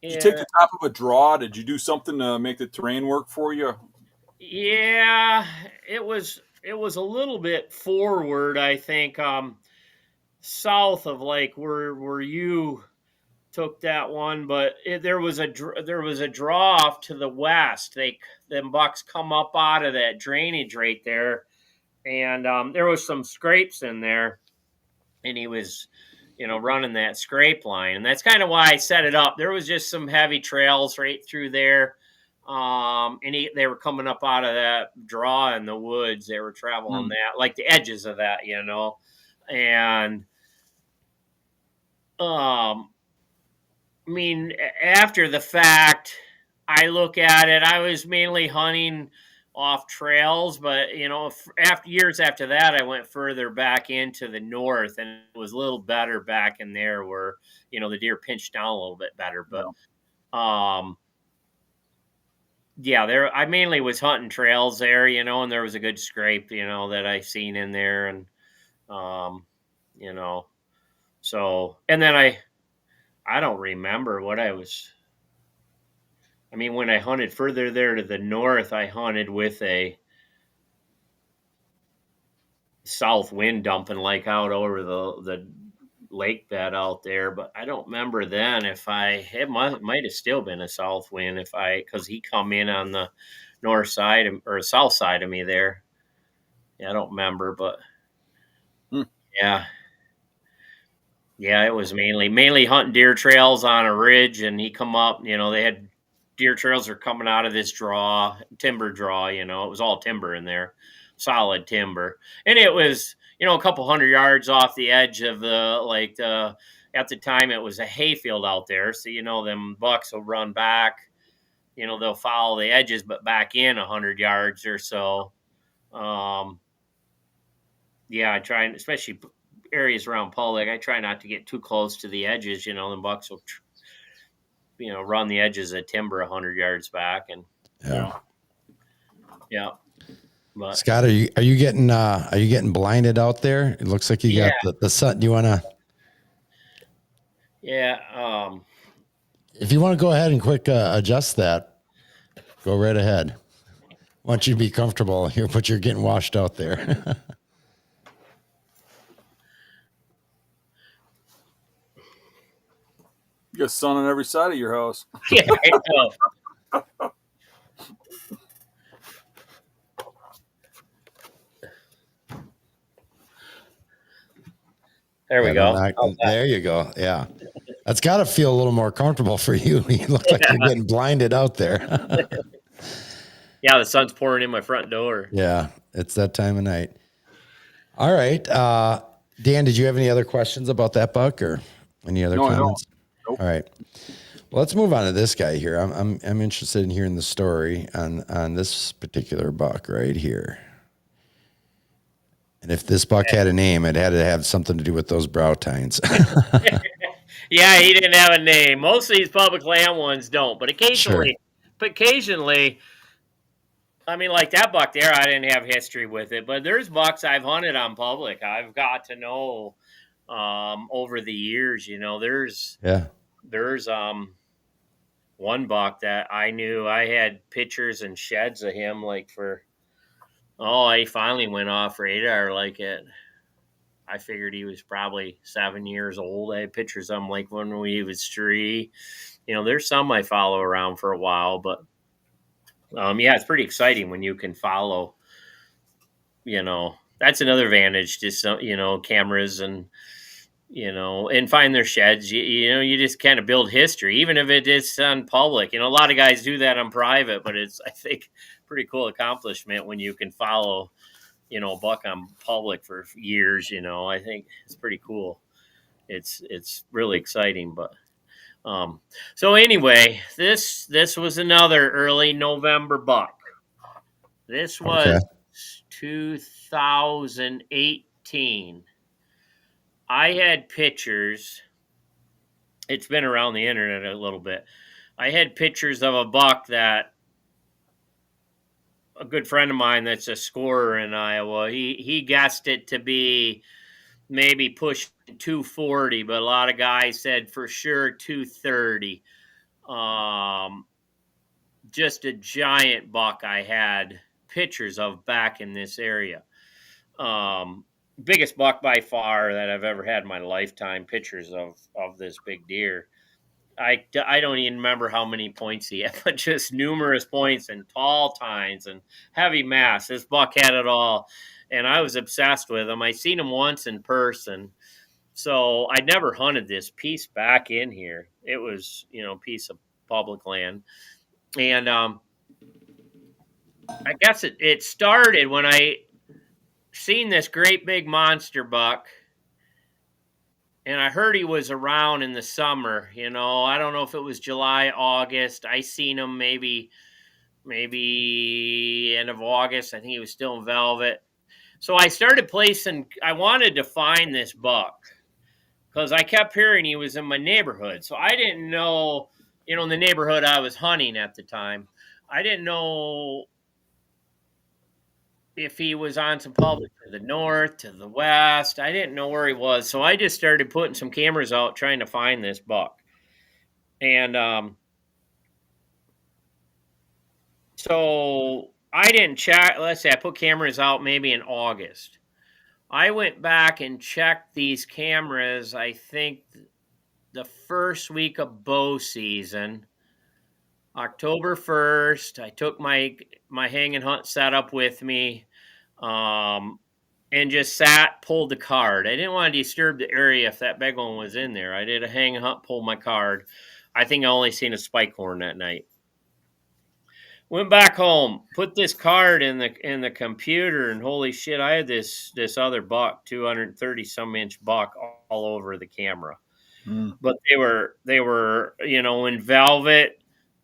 Did you take the top of a draw? Did you do something to make the terrain work for you? Yeah, it was a little bit forward, I think, south of like where you took that one, but there was a draw off to the west. Them bucks come up out of that drainage right there, and there was some scrapes in there, and he was running that scrape line, and that's kind of why I set it up. There was just some heavy trails right through there, and they were coming up out of that draw in the woods. They were traveling that, like the edges of that, and I mean, after the fact, I look at it, I was mainly hunting off trails, but years after that, I went further back into the north, and it was a little better back in there where the deer pinched down a little bit better. But yeah, there I mainly was hunting trails there, and there was a good scrape, that I seen in there, and so, and then I don't remember what I was. I mean, when I hunted further there to the north, I hunted with a south wind dumping like out over the lake bed out there, but I don't remember then it might have still been a south wind because he come in on the north side or south side of me there. Yeah, I don't remember, but yeah. Yeah, it was mainly hunting deer trails on a ridge, and he come up, they had deer trails are coming out of this timber draw, it was all timber in there, solid timber. And it was, a couple hundred yards off the edge of the at the time it was a hayfield out there. So, them bucks will run back, they'll follow the edges, but back in 100 yards or so. Yeah, I try, and especially areas around public, I try not to get too close to the edges. The bucks will, run the edges of timber 100 yards back, and Yeah. yeah. But Scott, are you getting blinded out there? It looks like you yeah, got the sun. Do you want to? yeah. If you want to go ahead and quick adjust that, go right ahead. Want you to be comfortable here, but you're getting washed out there. You got sun on every side of your house. Yeah, I know. There we go. There you go. Yeah. That's got to feel a little more comfortable for you. You look like you're getting blinded out there. Yeah, the sun's pouring in my front door. Yeah, it's that time of night. All right. Dan, did you have any other questions about that buck or any other comments? Nope. All right. Well, let's move on to this guy here. I'm interested in hearing the story on this particular buck right here. And if this buck had a name, it had to have something to do with those brow tines. Yeah, he didn't have a name. Most of these public land ones don't, but occasionally, I mean, like that buck there, I didn't have history with it, but there's bucks I've hunted on public. I've got to know over the years. There's one buck that I knew. I had pictures and sheds of him he finally went off radar. I figured he was probably 7 years old. I had pictures of him when he was 3. There's some I follow around for a while, but yeah, it's pretty exciting when you can follow. That's another advantage to cameras and and find their sheds. You just kind of build history, even if it is on public. A lot of guys do that on private, but it's, I think, pretty cool accomplishment when you can follow a buck on public for years. I think it's pretty cool. It's really exciting. But so anyway, this was another early November buck. This was 2018. I had pictures. It's been around the internet a little bit. I had pictures of a buck that a good friend of mine that's a scorer in Iowa, he guessed it to be maybe pushing 240, but a lot of guys said for sure 230. Just a giant buck I had pictures of back in this area. Biggest buck by far that I've ever had in my lifetime, pictures of this big deer. I don't even remember how many points he had, but just numerous points and tall tines and heavy mass. This buck had it all, and I was obsessed with him. I seen him once in person, so I'd never hunted this piece back in here. It was, a piece of public land, and I guess it started when I seen this great big monster buck. And I heard he was around in the summer, I don't know if it was July, August. I seen him maybe end of August. I think he was still in velvet. So I started I wanted to find this buck because I kept hearing he was in my neighborhood. So I didn't know, in the neighborhood I was hunting at the time, I didn't know if he was on some public to the north, to the west. I didn't know where he was. So I just started putting some cameras out trying to find this buck. And so I didn't check. Let's say I put cameras out maybe in August. I went back and checked these cameras, I think the first week of bow season, October 1st. I took my hang and hunt setup with me. And just pulled the card. I didn't want to disturb the area if that big one was in there. I did a hang and hunt, pulled my card. I think I only seen a spike horn that night. Went back home, put this card in the computer, and holy shit, I had this other buck, 230 some inch buck all over the camera. but they were, you know, in velvet.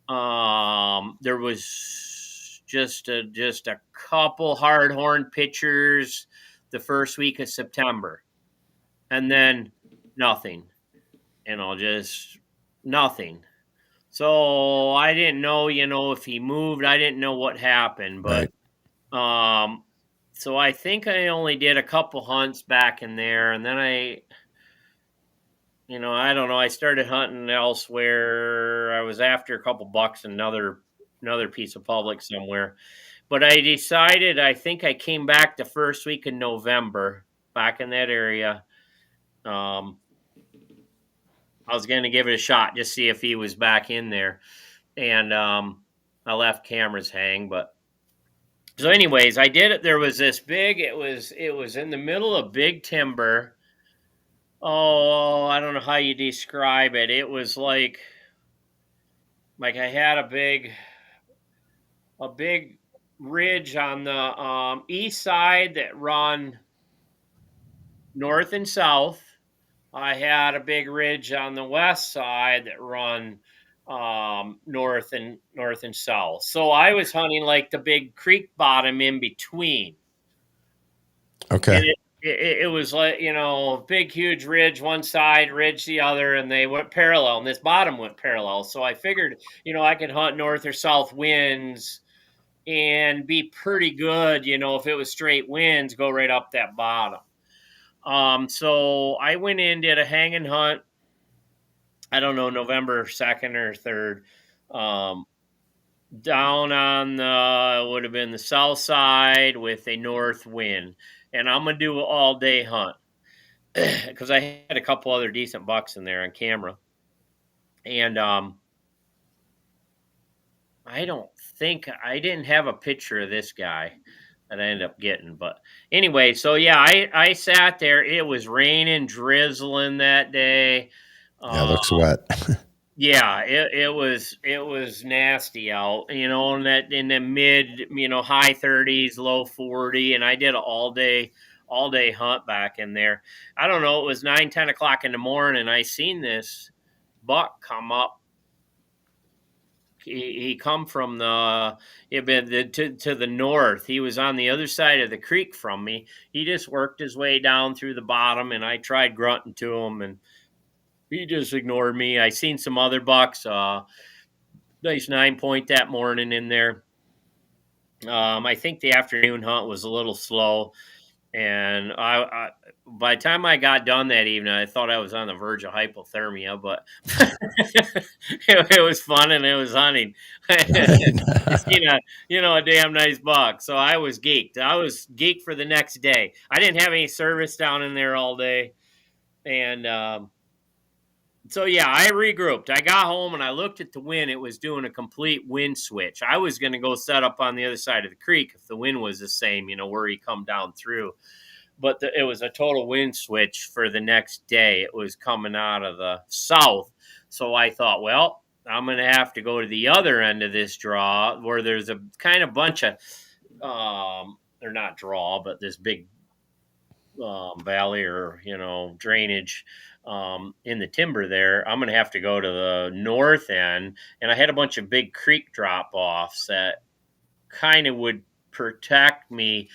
There was just a couple hard horn pictures the first week of September, and then nothing, you know, just nothing. So I didn't know, you know, if he moved. I didn't know what happened, Right. but um, so I think I only did a couple hunts back in there, and then you know, I don't know. I started hunting elsewhere. I was after a couple bucks, in another piece of public somewhere. But I decided. I think I came back the first week in November, back in that area. Um, I was going to give it a shot, just see if he was back in there, and I left cameras hang. But so, anyways, I did it. There was this big. It was in the middle of big timber. Oh, I don't know how you describe it. It was like I had a big ridge on the east side that run north and south. I had a big ridge on the west side that run north and south. So I was hunting like the big creek bottom in between, and Okay. it was like, you know, big huge ridge one side, ridge the other, and they went parallel, and this bottom went parallel. So I figured, you know, I could hunt north or south winds and be pretty good, you know, if it was straight winds, go right up that bottom. So I went in, did a hanging hunt. I don't know, November 2nd or 3rd. Um, Down on the would have been the south side with a north wind, and I'm gonna do an all day hunt because I had a couple other decent bucks in there on camera, and I don't think I didn't have a picture of this guy that I ended up getting. But anyway, so yeah, I sat there. It was raining, drizzling that day. Yeah, it Uh, looks wet. yeah, it was nasty out, you know, and that in the mid, you know, high 30s, low 40, and I did an all day hunt back in there. I don't know, it was 9, 10 o'clock in the morning. I seen this buck come up. He come from to the north. He was on the other side of the creek from me. He just worked his way down through the bottom, and I tried grunting to him, and he just ignored me. I seen some other bucks. Nice 9 point that morning in there. I think the afternoon hunt was a little slow, and by the time I got done that evening, I thought I was on the verge of hypothermia, but it was fun and it was hunting. Right. Just, a damn nice buck. So I was geeked. I was geeked for the next day. I didn't have any service down in there all day, and so yeah, I regrouped. I got home and I looked at the wind. It was doing a complete wind switch. I was going to go set up on the other side of the creek if the wind was the same, you know, where he come down through. But it was a total wind switch for the next day. It was coming out of the south. So I thought, well, I'm going to have to go to the other end of this draw where there's a kind of bunch of, or not draw, but this big valley or, you know, drainage in the timber there. I'm going to have to go to the north end. And I had a bunch of big creek drop offs that kind of would protect me.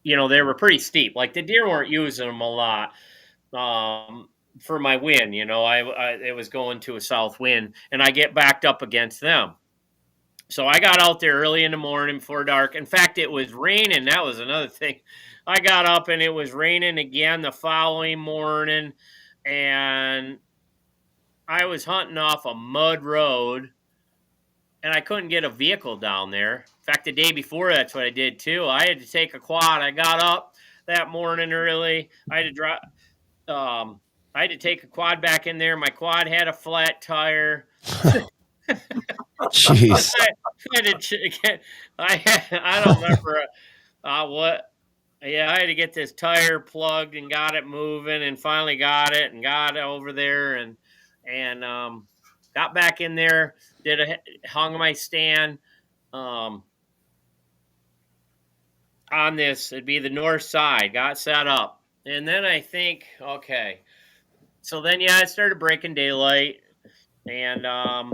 You know, they were pretty steep. Like the deer weren't using them a lot for my wind. You know, it was going to a south wind, and I get backed up against them. So I got out there early in the morning before dark. In fact, it was raining. That was another thing. I got up and it was raining again the following morning, and I was hunting off a mud road, and I couldn't get a vehicle down there. In fact, the day before, that's what I did too. I had to take a quad. I got up that morning early. I had to drive. I had to take a quad back in there. My quad had a flat tire. Jeez. I don't remember what. Yeah, I had to get this tire plugged and got it moving, and finally got it and got it over there, and got back in there. Hung my stand on this. It'd be the north side. Got set up, and then I think, okay. so then, yeah, it started breaking daylight, and I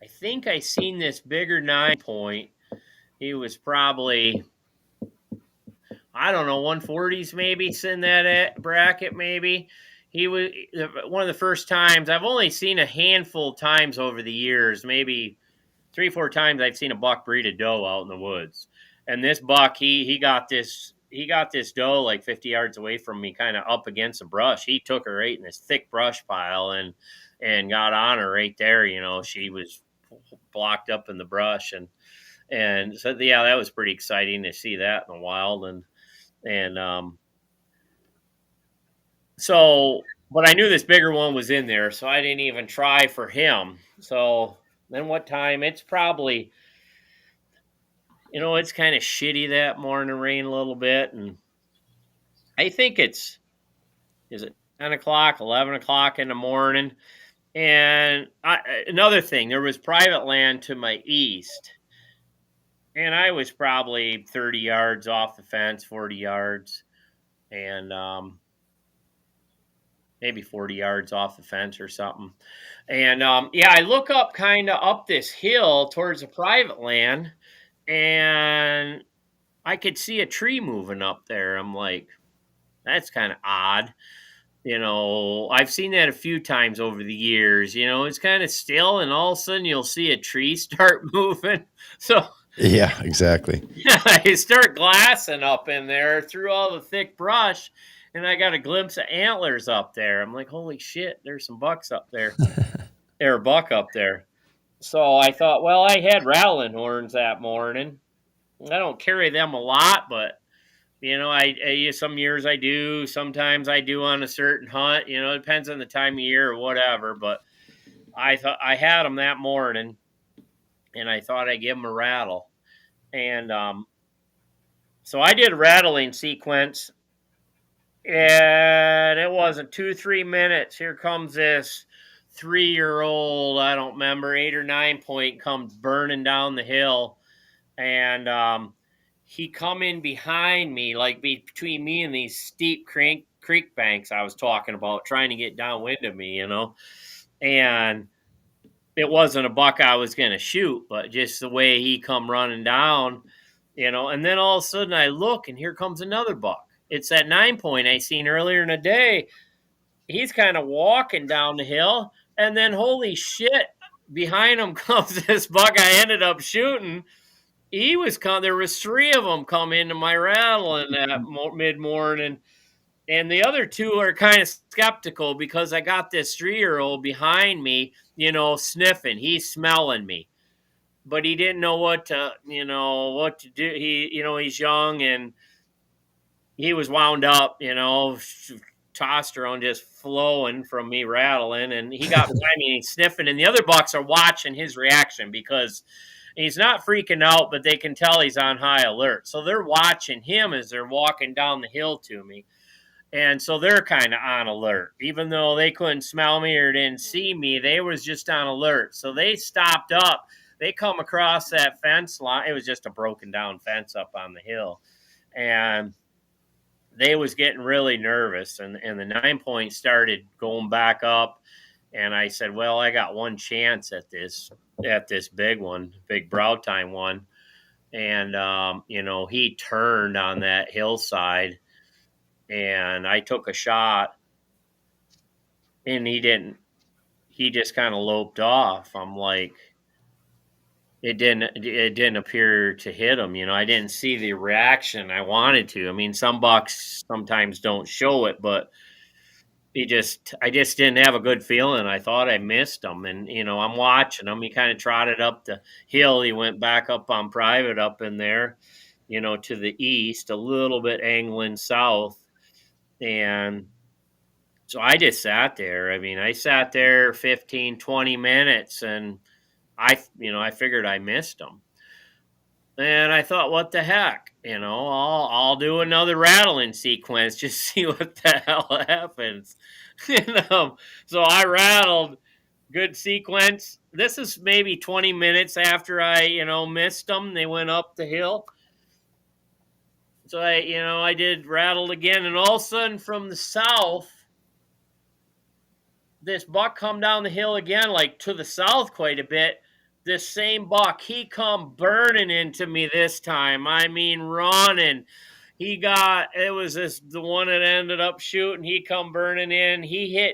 think I seen this bigger 9 point. He was probably, I don't know, 140s maybe, in that bracket maybe. He was one of the first times. I've only seen a handful of times over the years, maybe 3-4 times I've seen a buck breed a doe out in the woods. And this buck, he got this doe like 50 yards away from me, kind of up against the brush. He took her right in this thick brush pile and got on her right there. She was blocked up in the brush, and so yeah, that was pretty exciting to see that in the wild. And so, but I knew this bigger one was in there, so I didn't even try for him. So then what time? It's probably, it's kind of shitty that morning, rain a little bit. And I think is it 10 o'clock, 11 o'clock in the morning. And another thing, there was private land to my east. And I was probably 30 yards off the fence, 40 yards. And maybe 40 yards off the fence or something. And yeah, I look up kind of up this hill towards the private land, and I could see a tree moving up there. I'm like, that's kind of odd. I've seen that a few times over the years. It's kind of still, and all of a sudden you'll see a tree start moving. So Yeah, exactly. I start glassing up in there through all the thick brush, and I got a glimpse of antlers up there. I'm like, holy shit, there's some bucks up there. There's a buck up there. So I thought, well, I had rattling horns that morning. I don't carry them a lot, but I some years I do, sometimes I do on a certain hunt. It depends on the time of year or whatever. But I thought I had them that morning, and I thought I'd give them a rattle. And so I did a rattling sequence, and it wasn't 2-3 minutes. Here comes this 3-year-old, I don't remember, 8 or 9 point, comes burning down the hill, and he come in behind me, like between me and these steep creek banks I was talking about, trying to get downwind of me, and it wasn't a buck I was going to shoot, but just the way he come running down, and then all of a sudden I look, and here comes another buck. It's that 9 point I seen earlier in the day. He's kind of walking down the hill, and then holy shit, behind him comes this buck I ended up shooting. There was 3 of them come into my rattle in that mid-morning, and the other 2 are kind of skeptical because I got this 3-year-old behind me, sniffing. He's smelling me, but he didn't know what to do. He's young, and he was wound up, testosterone just flowing from me rattling, and he got behind me and he's sniffing, and the other bucks are watching his reaction because he's not freaking out, but they can tell he's on high alert. So they're watching him as they're walking down the hill to me. And so they're kind of on alert. Even though they couldn't smell me or didn't see me, they was just on alert. So they stopped up. They come across that fence line. It was just a broken down fence up on the hill. And they was getting really nervous. And the 9 point started going back up. And I said, well, I got one chance at this big one, big brow time one. And, he turned on that hillside, and I took a shot, and he just kind of loped off. I'm like, it didn't appear to hit him. I didn't see the reaction I wanted to. I mean, some bucks sometimes don't show it, but I just didn't have a good feeling. I thought I missed him, and I'm watching him. He kind of trotted up the hill. He went back up on private up in there, to the east, a little bit angling south. And so I just sat there. I mean, I sat there 15, 20 minutes, and I figured I missed him. And I thought, what the heck? I'll do another rattling sequence, just see what the hell happens. So I rattled, good sequence. This is maybe 20 minutes after I, missed them. They went up the hill. So I did rattled again, and all of a sudden from the south, this buck come down the hill again, like to the south quite a bit. This same buck, he come burning into me this time. I mean, running. It was the one that ended up shooting. He come burning in. He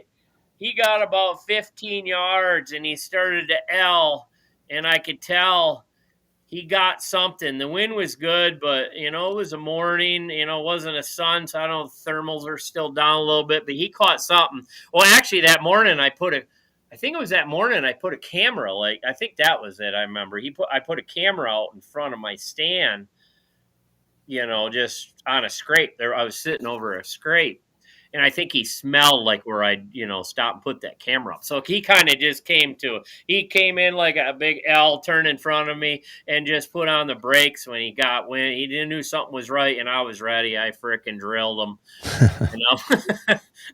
got about 15 yards and he started to L. And I could tell he got something. The wind was good, but it was a morning. It wasn't a sun, so I don't know. Thermals are still down a little bit, but he caught something. Well, actually, that morning I think it was that morning I put a camera. Like I think that was it. I remember I put a camera out in front of my stand. Just on a scrape. There, I was sitting over a scrape. And I think he smelled like where I'd, stop and put that camera up. So he kind of just he came in like a big L, turned in front of me and just put on the brakes when he knew something was right and I was ready. I frickin' drilled him,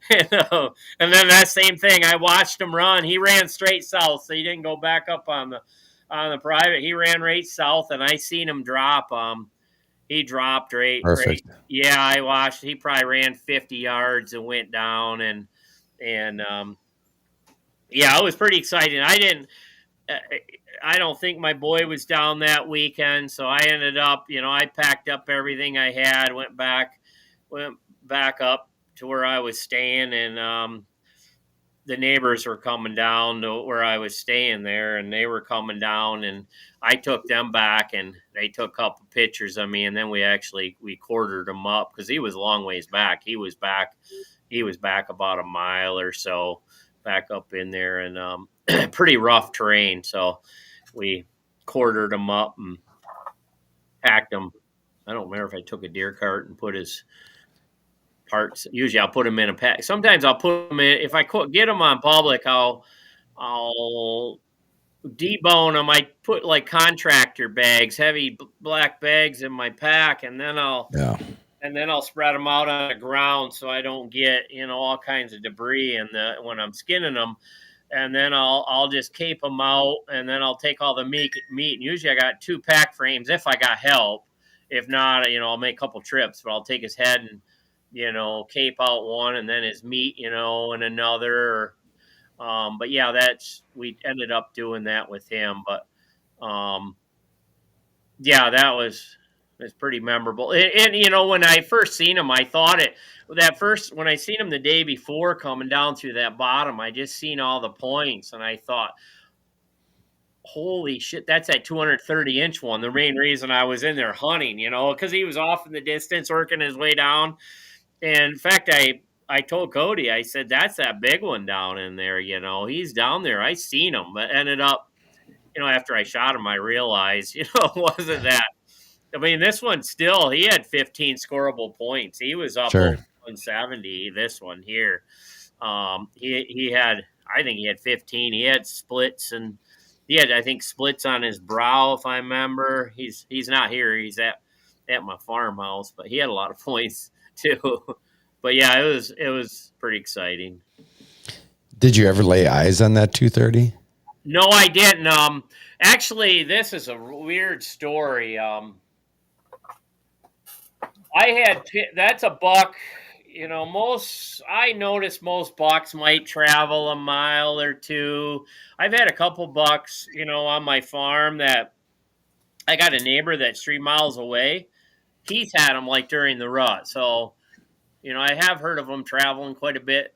and then that same thing, I watched him run. He ran straight south. So he didn't go back up on the private. He ran right south and I seen him drop. He dropped right. Perfect. Yeah, I watched. He probably ran 50 yards and went down, and yeah, it was pretty exciting. I don't think my boy was down that weekend, so I ended up, I packed up everything I had, went back up to where I was staying, and the neighbors were coming down to where I was staying there, and they were coming down, and I took them back, and they took a couple pictures of me, and then we quartered him up because he was a long ways back. He was back about a mile or so back up in there, and pretty rough terrain. So we quartered him up and packed him. I don't remember if I took a deer cart and put his parts. Usually I'll put them in a pack. Sometimes I'll put them in. If I get them on public, I'll debone them. I put like contractor bags, heavy black bags in my pack, and then I'll spread them out on the ground so I don't get all kinds of debris when I'm skinning them. And then I'll just cape them out, and then I'll take all the meat. And usually I got 2 pack frames if I got help. If not, I'll make a couple trips, but I'll take his head and cape out one, and then his meat, and another. But yeah, we ended up doing that with him. But yeah, that was pretty memorable. And when I first seen him, I thought when I seen him the day before coming down through that bottom, I just seen all the points, and I thought, holy shit, that's that 230-inch one. The main reason I was in there hunting, because he was off in the distance working his way down. And in fact, I told Cody, I said, that's that big one down in there. He's down there. I seen him, but ended up, after I shot him, I realized, it wasn't that. I mean, this one still, he had 15 scoreable points. He was up over 170. This one here, he had, I think he had 15. He had splits, and he had, I think, splits on his brow, if I remember. He's not here. He's at my farmhouse, but he had a lot of points too. But yeah, it was pretty exciting. Did you ever lay eyes on that 230? No, I didn't. Actually, this is a weird story. That's a buck. I notice most bucks might travel a mile or two. I've had a couple bucks, on my farm that I got a neighbor that's 3 miles away. He's had them like during the rut. So, I have heard of them traveling quite a bit.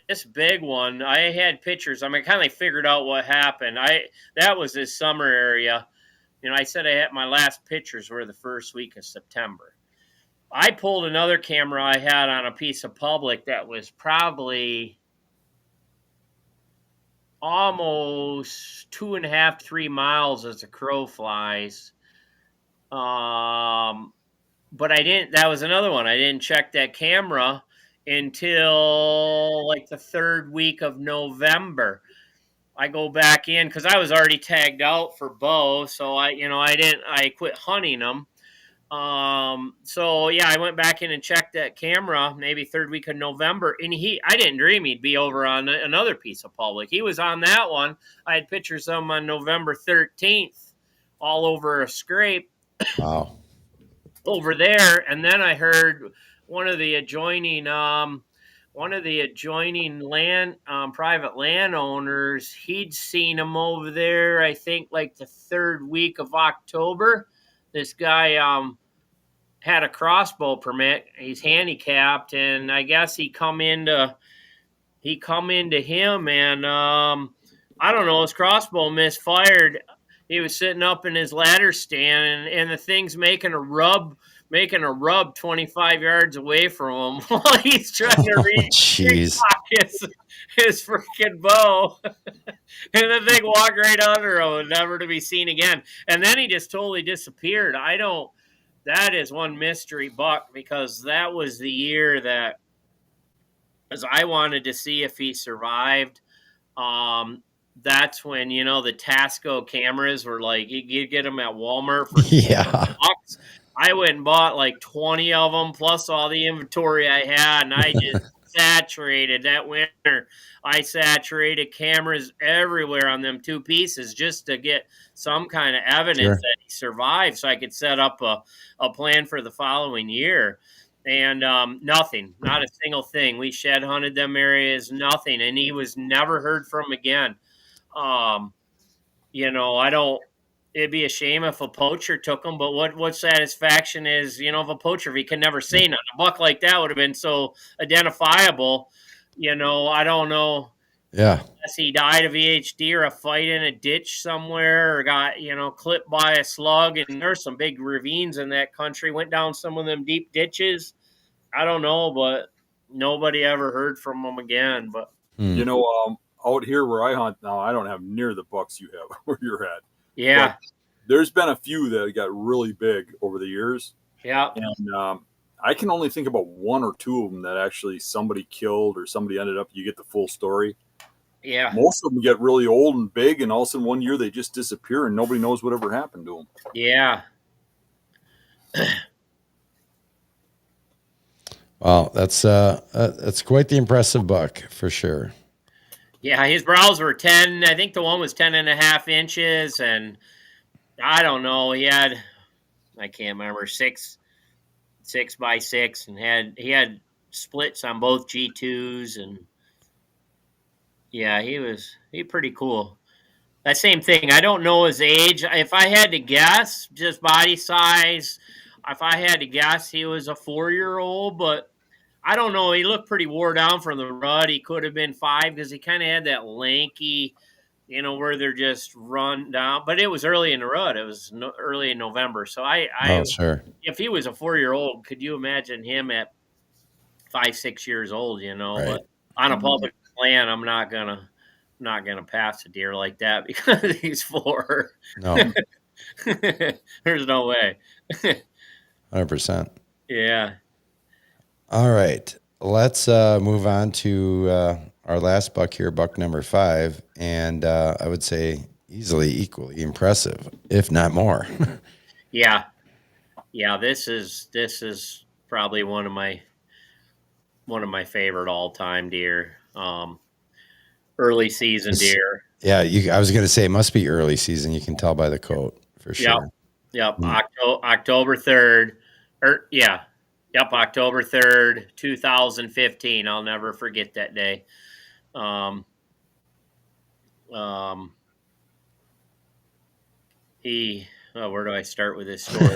This big one, I had pictures. I kind of figured out what happened. That was this summer area. I said I had my last pictures were the first week of September. I pulled another camera I had on a piece of public that was probably almost 2.5, 3 miles as the crow flies. But I didn't. That was another one. I didn't check that camera until like the 3rd week of November. I go back in because I was already tagged out for bow, so I quit hunting them. So yeah, I went back in and checked that camera maybe 3rd week of November, and I didn't dream he'd be over on another piece of public. He was on that one. I had pictures of him on November 13th, all over a scrape. Wow. Over there, and then I heard one of the adjoining one of the adjoining private landowners, he'd seen him over there, I think like the third week of October. This guy had a crossbow permit. He's handicapped, and I guess he come into him, and I don't know, his crossbow misfired. He was sitting up in his ladder stand, and the thing's making a rub 25 yards away from him while he's trying to Jeez. his freaking bow. And the thing walked right under him, never to be seen again. And then he just totally disappeared. That is one mystery buck, because that was the year that, as I wanted to see if he survived. That's when, the Tasco cameras were like, you get them at Walmart for Yeah. $6. I went and bought like 20 of them plus all the inventory I had, and I just saturated that winter. I saturated cameras everywhere on them two pieces just to get some kind of evidence that he survived, so I could set up a plan for the following year. And nothing, not a single thing. We shed hunted them areas, nothing, and he was never heard from again. I don't. It'd be a shame if a poacher took him, but what satisfaction is, if a poacher, if he can never say nothing? A buck like that would have been so identifiable. I don't know. Yeah. Unless he died of VHD or a fight in a ditch somewhere, or got, clipped by a slug. And there's some big ravines in that country, went down some of them deep ditches. I don't know, but nobody ever heard from him again. But out here where I hunt now, I don't have near the bucks you have where you're at. yeah, But there's been a few that got really big over the years. yeah. And I can only think about one or two of them that actually somebody killed or somebody ended up, you get the full story. Yeah. Most of them get really old and big, and all of a sudden one year they just disappear and nobody knows whatever happened to them. Yeah. Well, that's quite the impressive buck for sure. Yeah, his brows were 10. I think the one was 10 and a half inches, and I don't know. I can't remember, 6x6, and he had splits on both G2s, and yeah, he pretty cool. That same thing. I don't know his age. If I had to guess, just body size, if I had to guess, he was a 4-year-old, but I don't know. He looked pretty wore down from the rut. He could have been 5 because he kind of had that lanky, where they're just run down. But it was early in the rut. It was early in November. So Sure. If he was a 4-year-old, could you imagine him at 5, 6 years old? Right. But on a public land, I'm not gonna pass a deer like that because he's 4. No. There's no way. 100%. Yeah. All right. Let's move on to our last buck here, buck number 5. And I would say easily equally impressive, if not more. Yeah. Yeah. This is probably one of my favorite all-time deer. Early season deer. Yeah. I was going to say it must be early season. You can tell by the coat for sure. Yep. October 3rd. October 3rd, 2015. I'll never forget that day. Where do I start with this story?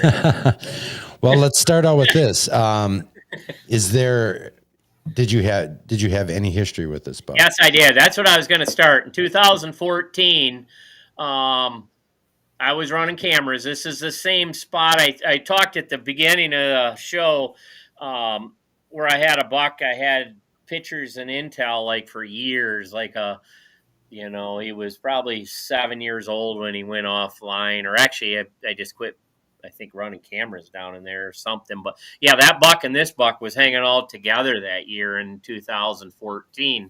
Well, let's start out with this. Did you have any history with this buck? Yes, I did. That's what I was going to start. In 2014, I was running cameras. This is the same spot I talked at the beginning of the show, where I had a buck. I had pictures and intel like for years. He was probably 7 years old when he went offline, or actually I just quit, I think, running cameras down in there or something. But yeah, that buck and this buck was hanging all together that year in 2014.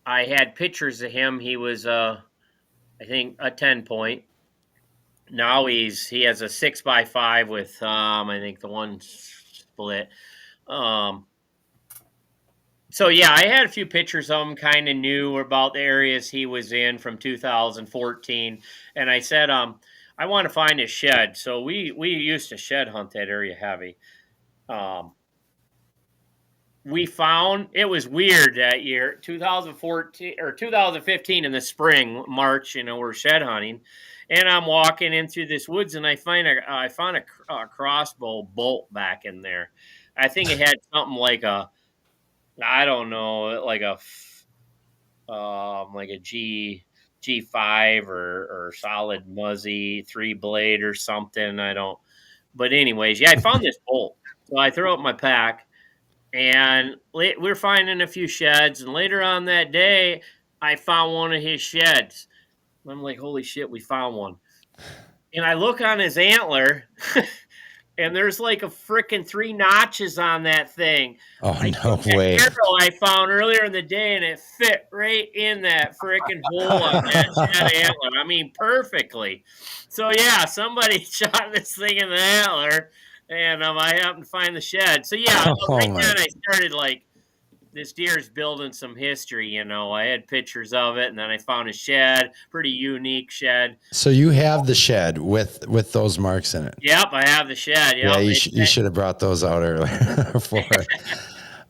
I had pictures of him. He was, I think, a 10-point. Now he has a 6x5 with, I think the one split. So yeah, I had a few pictures of him, kind of knew about the areas he was in from 2014. And I said, I want to find a shed. So we used to shed hunt that area heavy. Um, we found it was weird that year, 2014 or 2015 in the spring, March. We're shed hunting, and I'm walking in through this woods, and I found a crossbow bolt back in there. I think it had something like a, I don't know, like a G5 or solid muzzy 3 blade or something. I don't. But anyways, yeah, I found this bolt, so I throw it in my pack, and we're finding a few sheds. And later on that day, I found one of his sheds. I'm like, holy shit, we found one. And I look on his antler, and there's like a freaking 3 notches on that thing. Oh, I no took that way. arrow I found earlier in the day, and it fit right in that freaking hole on that shed antler. I mean, perfectly. So yeah, somebody shot this thing in the antler, and I happened to find the shed. So yeah, Oh, right my. then I started like, this deer's building some history. I had pictures of it, and then I found a shed, pretty unique shed. So you have the shed with those marks in it. Yep, I have the shed. Yeah, Yep. you should have brought those out earlier.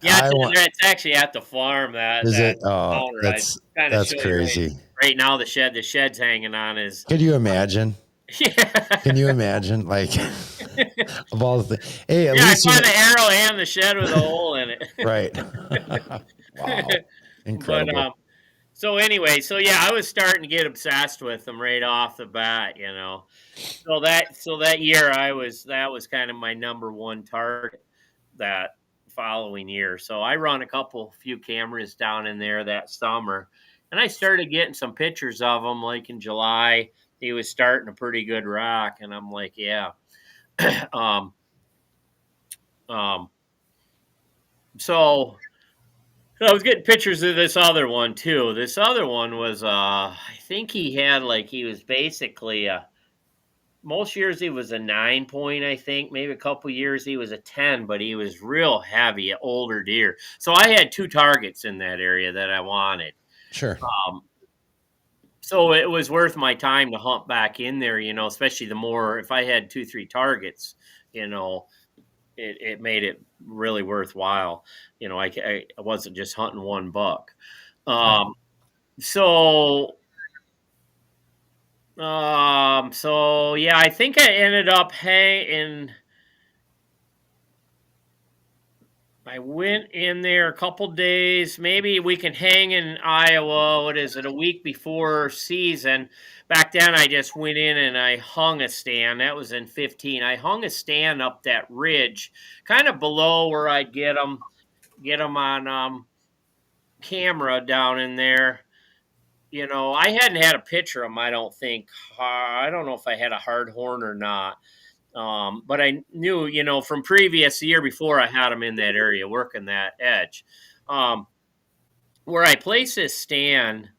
Yeah, I want. it's actually at the farm. That Is it? that Oh, owner, I that's kind of show you crazy. right now. The shed's hanging on is. Could you imagine? Yeah. Can you imagine? Like, of all the things. Hey, at Yeah, I least found the arrow and the shed with a hole in it. right. Wow, incredible. But so anyway, so yeah, I was starting to get obsessed with them right off the bat. So that year that was kind of my number one target that following year. So I run a few cameras down in there that summer, and I started getting some pictures of him. Like in July, he was starting a pretty good rock, and I'm like, yeah. um, um, so I was getting pictures of this other one too. This other one was, I think he was basically most years he was a 9 point, I think. Maybe a couple years he was a 10, but he was real heavy, an older deer. So I had 2 targets in that area that I wanted. Sure. So it was worth my time to hunt back in there, especially if I had 2-3 targets, it made it really worthwhile. I wasn't just hunting one buck. So yeah, I think I ended up I went in there a couple days. Maybe we can hang in Iowa. What is it? A week before season. Back then, I just went in and I hung a stand. That was in 15. I hung a stand up that ridge, kind of below where I'd get them on camera down in there. I hadn't had a picture of them. I don't think. I don't know if I had a hard horn or not. But I knew, from previous year before, I had them in that area working that edge. Where I placed this stand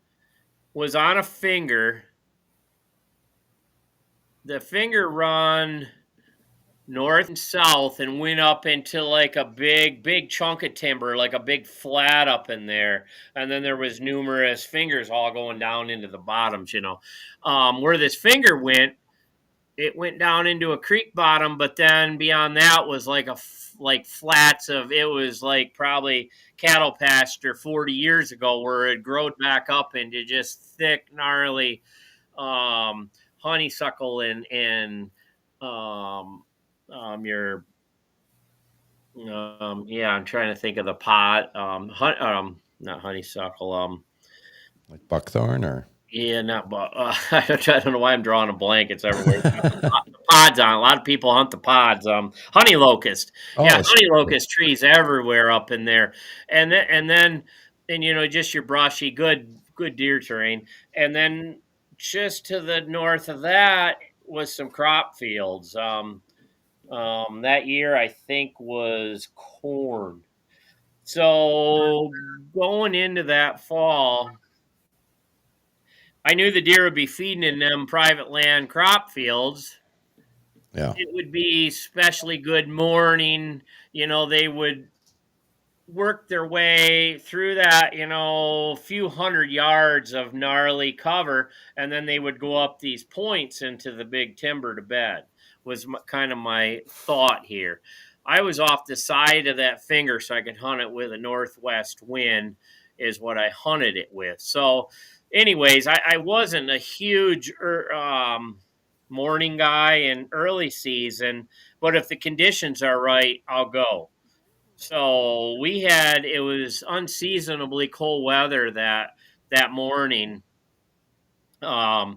was on a finger. The finger run north and south and went up into like a big chunk of timber, like a big flat up in there. And then there was numerous fingers all going down into the bottoms, where this finger went. It went down into a creek bottom, but then beyond that was like flats of, it was like probably cattle pasture 40 years ago, where it growed back up into just thick, gnarly honeysuckle and your yeah, I'm trying to think of the pot, not honeysuckle, Like buckthorn or. yeah, not but I don't know why I'm drawing a blank. It's everywhere. Pods on. A lot of people hunt the pods. Honey locust. Yeah, honey locust trees everywhere up in there, and then just your brushy, good deer terrain, and then just to the north of that was some crop fields. That year I think was corn. So going into that fall, I knew the deer would be feeding in them private land crop fields. Yeah. It would be especially good morning. They would worked their way through that, few hundred yards of gnarly cover, and then they would go up these points into the big timber to bed. Was kind of my thought here. I was off the side of that finger so I could hunt it with a northwest wind, is what I hunted it with. So, anyways, I wasn't a huge morning guy in early season, but if the conditions are right, I'll go. So it was unseasonably cold weather that morning. I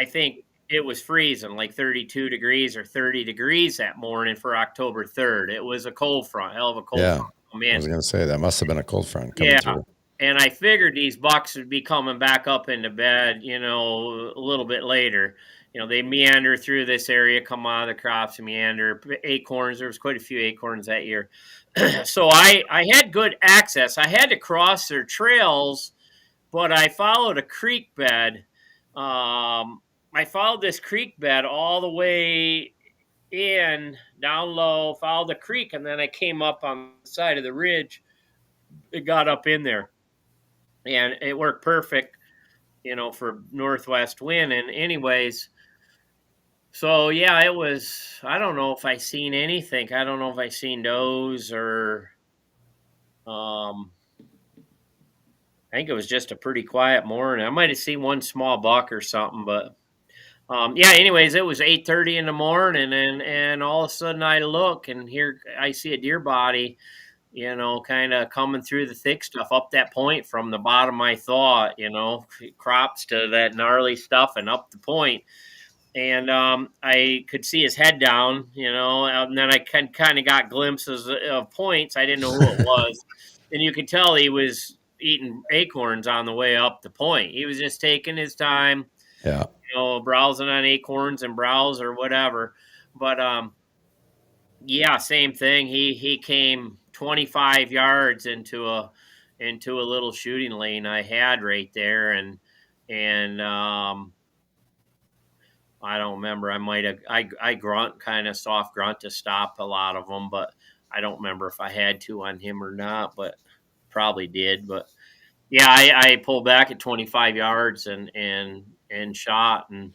think it was freezing, like 32 degrees or 30 degrees that morning for October 3rd. It was a cold front, hell of a cold Yeah. front. I was going to say that must have been a cold front coming Yeah. through. And I figured these bucks would be coming back up into bed, a little bit later. They meander through this area, come out of the crops and meander. Acorns, there was quite a few acorns that year. So I had good access. I had to cross their trails, but I followed a creek bed. I followed this creek bed all the way in, down low, followed the creek, and then I came up on the side of the ridge. It got up in there, and it worked perfect, for northwest wind. And anyways, so yeah, it was. I don't know if I seen anything. I don't know if I seen does or. I think it was just a pretty quiet morning. I might have seen one small buck or something, but yeah. Anyways, it was 8:30 in the morning, and all of a sudden I look and here I see a deer body, kind of coming through the thick stuff up that point from the bottom. I thought, crops to that gnarly stuff and up the point. And I could see his head down, and then I kind of got glimpses of points. I didn't know who it was. And you could tell he was eating acorns on the way up the point. He was just taking his time, Yeah. Browsing on acorns and browse or whatever. But yeah, same thing. He came 25 yards into a little shooting lane I had right there, and I don't remember. I grunt, kind of soft grunt to stop a lot of them, but I don't remember if I had to on him or not, but probably did. But yeah, I pulled back at 25 yards and shot, and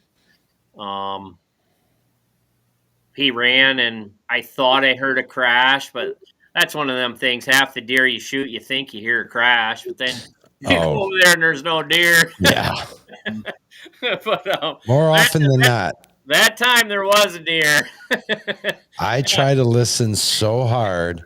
he ran, and I thought I heard a crash, but that's one of them things. Half the deer you shoot, you think you hear a crash, but then you go over there and there's no deer. Yeah. But More often than not. That time there was a deer. I try to listen so hard.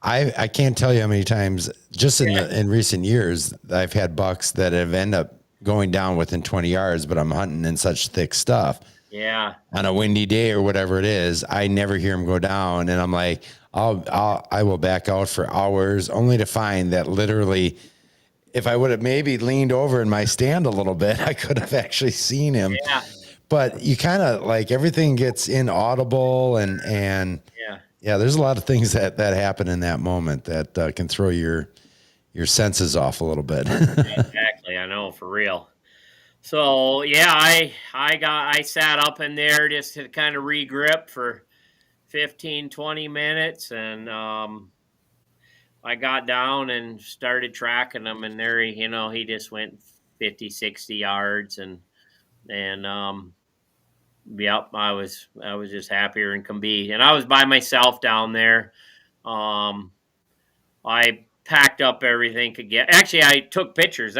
I can't tell you how many times just in recent years I've had bucks that have ended up going down within 20 yards, but I'm hunting in such thick stuff. Yeah. On a windy day or whatever it is, I never hear them go down, and I'm like, I will back out for hours only to find that literally, if I would have maybe leaned over in my stand a little bit, I could have actually seen him. Yeah. But you kind of like everything gets inaudible and yeah, there's a lot of things that happen in that moment that can throw your senses off a little bit. Exactly. I know, for real. So yeah, I sat up in there just to kind of regrip for 15, 20 minutes, and I got down and started tracking him, and there he just went 50, 60 yards, and yep, I was just happier and can be. And I was by myself down there. I packed up everything could get. Actually, I took pictures.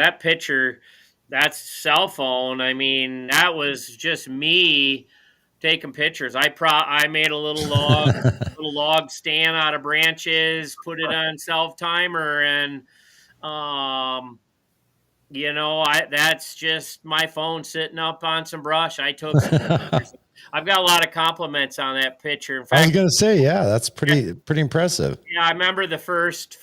That's cell phone. I mean, that was just me taking pictures. I made a little log stand out of branches, put it on self timer, and that's just my phone sitting up on some brush. I took some pictures. I've got a lot of compliments on that picture. In fact, I was going to say, yeah, that's pretty impressive. Yeah, I remember the first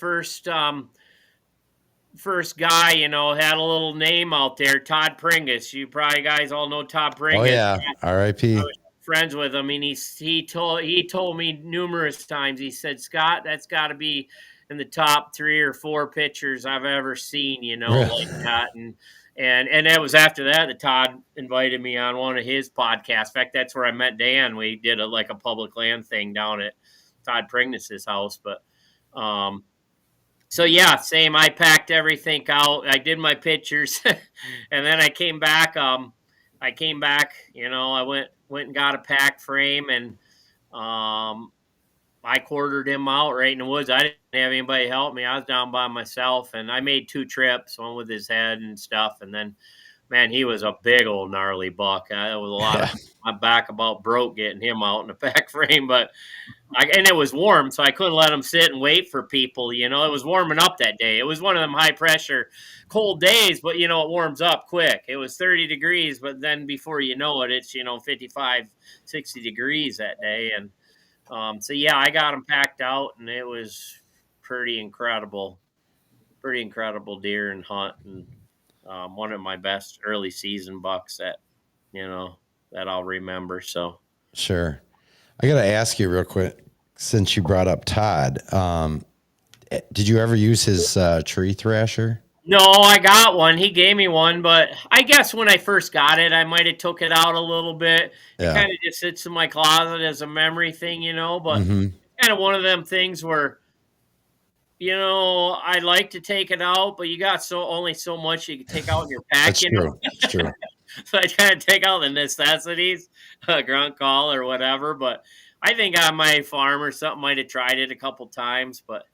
guy, had a little name out there, Todd Pringus. You probably guys all know Todd Pringus. Oh yeah, R.I.P. I was friends with him, and he told me numerous times. He said, "Scott, that's got to be in the top 3 or 4 pictures I've ever seen." Like that, and that was after that Todd invited me on one of his podcasts. In fact, that's where I met Dan. We did a public land thing down at Todd Pringus's house, but So yeah, same. I packed everything out. I did my pictures, and then I came back. I went and got a pack frame, and I quartered him out right in the woods. I didn't have anybody help me. I was down by myself, and I made 2 trips, one with his head and stuff, and then man, he was a big old gnarly buck. It was a lot of Yeah. my back about broke getting him out in the pack frame, but and it was warm, so I couldn't let him sit and wait for people. It was warming up that day. It was one of them high pressure, cold days, but it warms up quick. It was 30 degrees, but then before you know it, it's 55, 60 degrees that day, and so yeah, I got him packed out, and it was pretty incredible, deer and hunt, and one of my best early season bucks you know that I'll remember. So Sure. I got to ask you real quick, since you brought up Todd, did you ever use his tree thrasher? no, I got one. He gave me one, but I guess when I first got it, I might have took it out a little bit. It Yeah. kind of just sits in my closet as a memory thing, but Mm-hmm. kind of one of them things where I like to take it out, but you got only so much you can take out in your pack, That's true. That's true. So I try to take out the necessities, grunt call or whatever. But I think on my farm or something might have tried it a couple times, but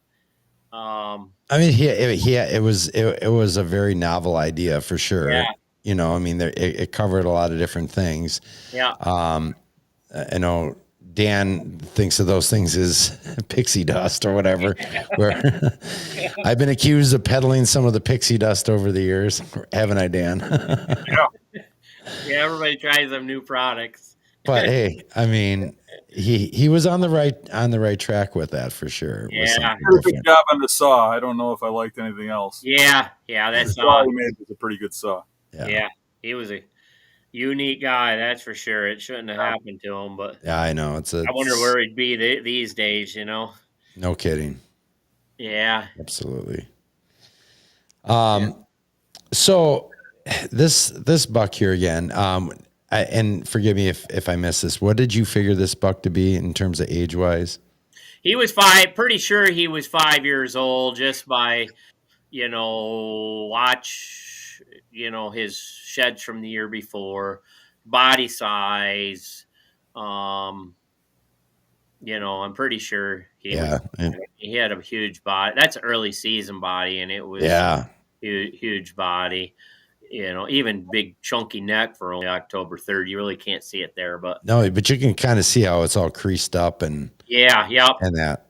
I mean, it was a very novel idea for sure. yeah, I mean, it covered a lot of different things. yeah. I know Dan thinks of those things as pixie dust or whatever. Where I've been accused of peddling some of the pixie dust over the years, haven't I, Dan? Yeah, everybody tries them new products. But hey, I mean, he was on the right track with that for sure. It was Yeah. something Did a good different. job on the saw. I don't know if I liked anything else. Yeah, The that's saw he made was a pretty good saw. yeah. He was a unique guy, that's for sure. It shouldn't have happened to him, but Yeah, I know. I wonder where he'd be these days. No kidding. Yeah. Absolutely. So this buck here again, and forgive me if I missed this. What did you figure this buck to be in terms of age wise? He was 5. Pretty sure he was 5 years old, just by watch his sheds from the year before, body size. I'm pretty sure he had a huge body. That's early season body, and it was huge body. Even big chunky neck for only October 3rd. You really can't see it there, but No, but you can kind of see how it's all creased up and yeah, yep, and that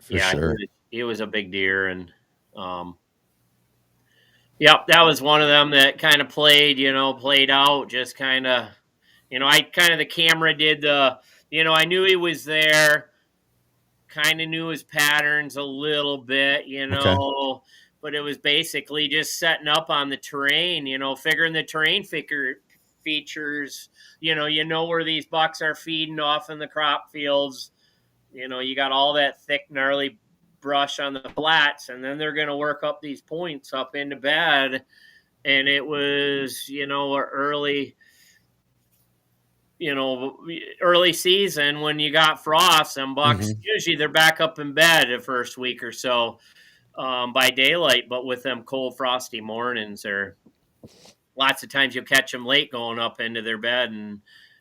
for sure. He was a big deer, and yep, that was one of them that kind of played out, just kind of, the camera did I knew he was there, kind of knew his patterns a little bit, Okay. but it was basically just setting up on the terrain, figuring the terrain features, where these bucks are feeding off in the crop fields. You got all that thick, gnarly brush on the flats, and then they're going to work up these points up into bed. And it was, early season when you got frost and bucks, usually they're back up in bed the first week or so by daylight. But with them cold, frosty mornings, or lots of times you'll catch them late going up into their bed,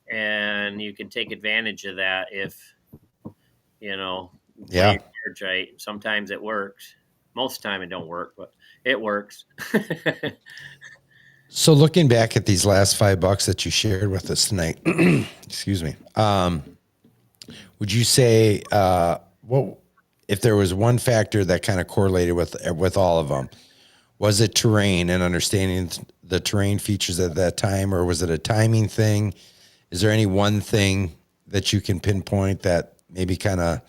and you can take advantage of that if Yeah. right. Sometimes it works. Most of the time it don't work, but it works. So looking back at these last 5 bucks that you shared with us tonight, excuse me, would you say what if there was one factor that kind of correlated with all of them? Was it terrain and understanding the terrain features at that time, or was it a timing thing? Is there any one thing that you can pinpoint that maybe kind of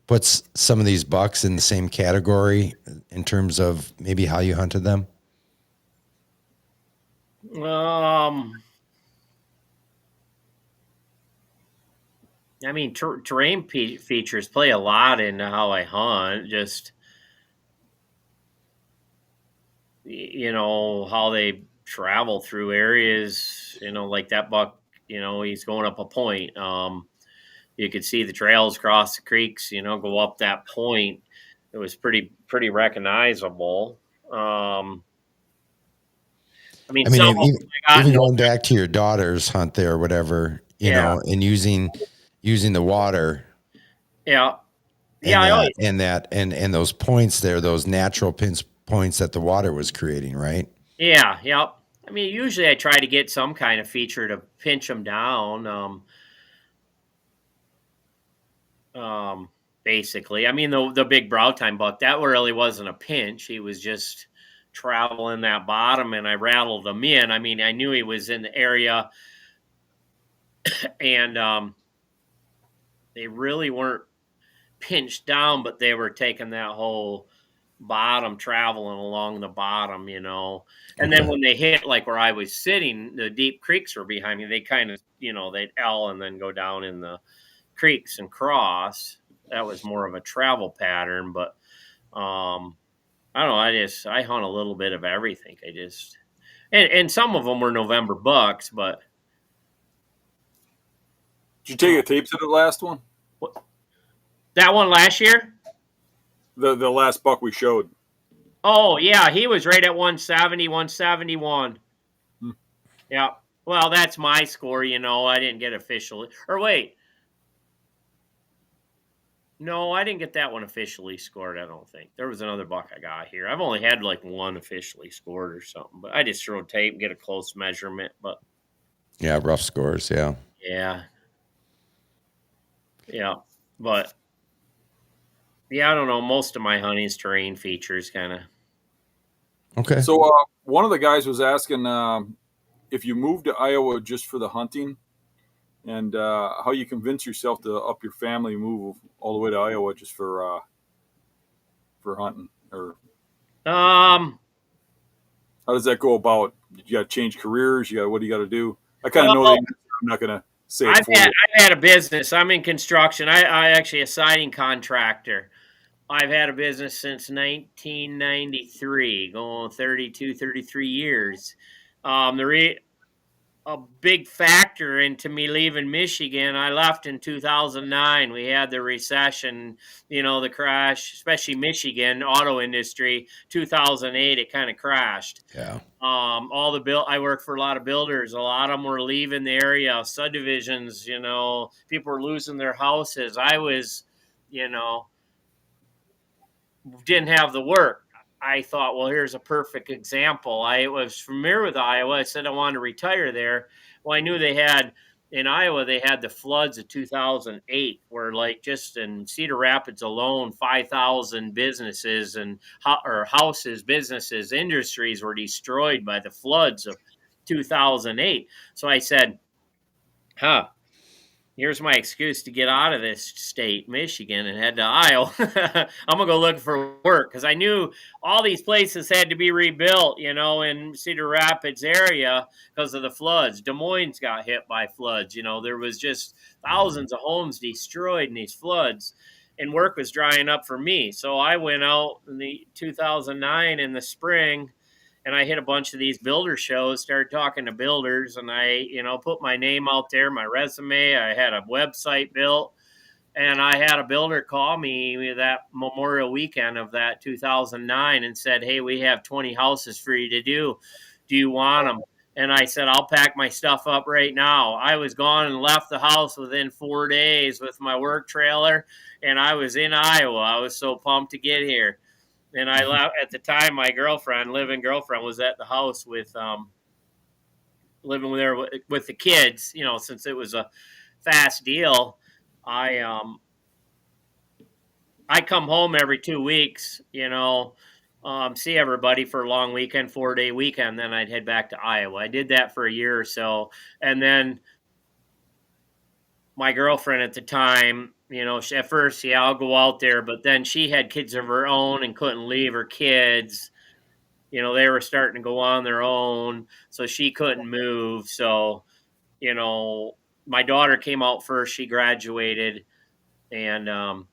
puts some of these bucks in the same category in terms of maybe how you hunted them? I mean, terrain features play a lot in how I hunt. Just how they travel through areas. Like that buck. He's going up a point. You could see the trails across the creeks. Go up that point. it was pretty recognizable. I mean, I mean, some of them I got even no. going back to your daughter's hunt there or whatever, you Yeah, know, and using the water yeah, yeah. and I always, and those points there, those natural points that the water was creating, right? yeah, yeah. I mean, usually I try to get some kind of feature to pinch them down. Basically, I mean, the big brow time buck, that really wasn't a pinch. He was just traveling that bottom, and I rattled him in. I mean, I knew he was in the area, and they really weren't pinched down, but they were taking that whole bottom, traveling along the bottom, you know. And then Okay. when they hit like where I was sitting, the deep creeks were behind me. They kind of, you know, they'd L and then go down in the creeks and cross. That was more of a travel pattern, but I don't know. I hunt a little bit of everything. And some of them were November bucks, but Did you take a tape to the last one? what, that one last year. The last buck we showed. Oh yeah, he was right at 170, 171. Hmm. Yeah. Well, that's my score, you know. I didn't get officially. Or wait. No, I didn't get that one officially scored, I don't think. There was another buck I got here. I've only had like one officially scored or something, but I just throw tape and get a close measurement, but Yeah, rough scores. Yeah. yeah. Yeah. But yeah, I don't know. Most of my hunting's terrain features kind of. Okay. So one of the guys was asking if you moved to Iowa just for the hunting, and how you convince yourself to up your family, move all the way to Iowa just for hunting, or Um how does that go about? You got to change careers. What do you got to do? I kind of know the well, answer. I'm not going to say it for you. I've had a business. I'm in construction. I actually a siding contractor. I've had a business since 1993, going 32, 33 years. The a big factor into me leaving Michigan. I left in 2009. We had the recession, you know, the crash, especially Michigan auto industry. 2008, it kind of crashed. Yeah. All the I work for a lot of builders. A lot of them were leaving the area, subdivisions. You know, people were losing their houses. I was, you know, didn't have the work. I thought, well, here's a perfect example. I was familiar with Iowa. I said I wanted to retire there. Well, I knew they had in Iowa, they had the floods of 2008, where like just in Cedar Rapids alone, 5,000 businesses and or houses, businesses, industries were destroyed by the floods of 2008. So I said, huh, here's my excuse to get out of this state, Michigan, and head to Iowa. I'm gonna go look for work because I knew all these places had to be rebuilt, you know, in Cedar Rapids area because of the floods. Des Moines got hit by floods. You know, there was just thousands of homes destroyed in these floods, and work was drying up for me. So I went out in the 2009 in the spring and I hit a bunch of these builder shows, started talking to builders, and I, you know, put my name out there, my resume. I had a website built, and I had a builder call me that Memorial weekend of that 2009 and said, "Hey, we have 20 houses for you to do. Do you want them?" And I said, "I'll pack my stuff up right now." I was gone and left the house within 4 days with my work trailer, and I was in Iowa. I was so pumped to get here. And I left at the time. My living girlfriend, was at the house with living there with the kids. You know, since it was a fast deal, I I come home every 2 weeks. You know, see everybody for a long weekend, 4 day weekend. Then I'd head back to Iowa. I did that for a year or so, and then my girlfriend at the time, you know, at first, yeah, I'll go out there, but then she had kids of her own and couldn't leave her kids. You know, they were starting to go on their own, so she couldn't move. So, you know, my daughter came out first. She graduated, and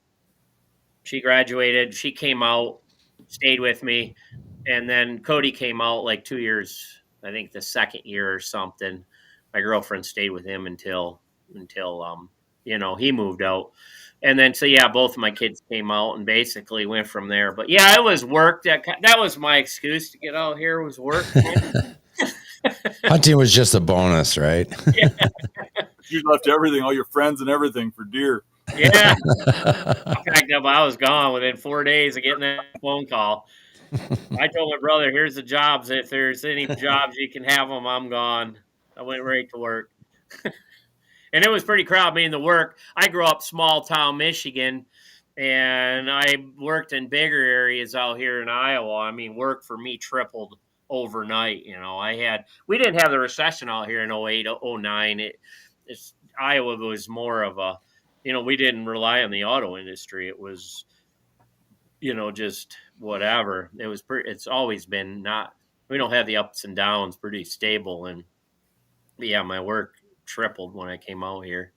she graduated. She came out, stayed with me, and then Cody came out like 2 years. I think the second year or something. My girlfriend stayed with him until he moved out. And then, so yeah, both of my kids came out and basically went from there. But yeah, it was work. That was my excuse to get out here, was work. Hunting was just a bonus, right? Yeah. You left everything, all your friends and everything for deer. Yeah. I packed up. I was gone within 4 days of getting that phone call. I told my brother, here's the jobs. If there's any jobs, you can have them. I'm gone. I went right to work. And it was pretty crowded. I mean, the work, I grew up small town Michigan, and I worked in bigger areas out here in Iowa. I mean, work for me tripled overnight. We didn't have the recession out here in 08, 09. Iowa was more of a, we didn't rely on the auto industry. It was, just whatever. It's always been we don't have the ups and downs, pretty stable. And yeah, my work tripled when I came out here.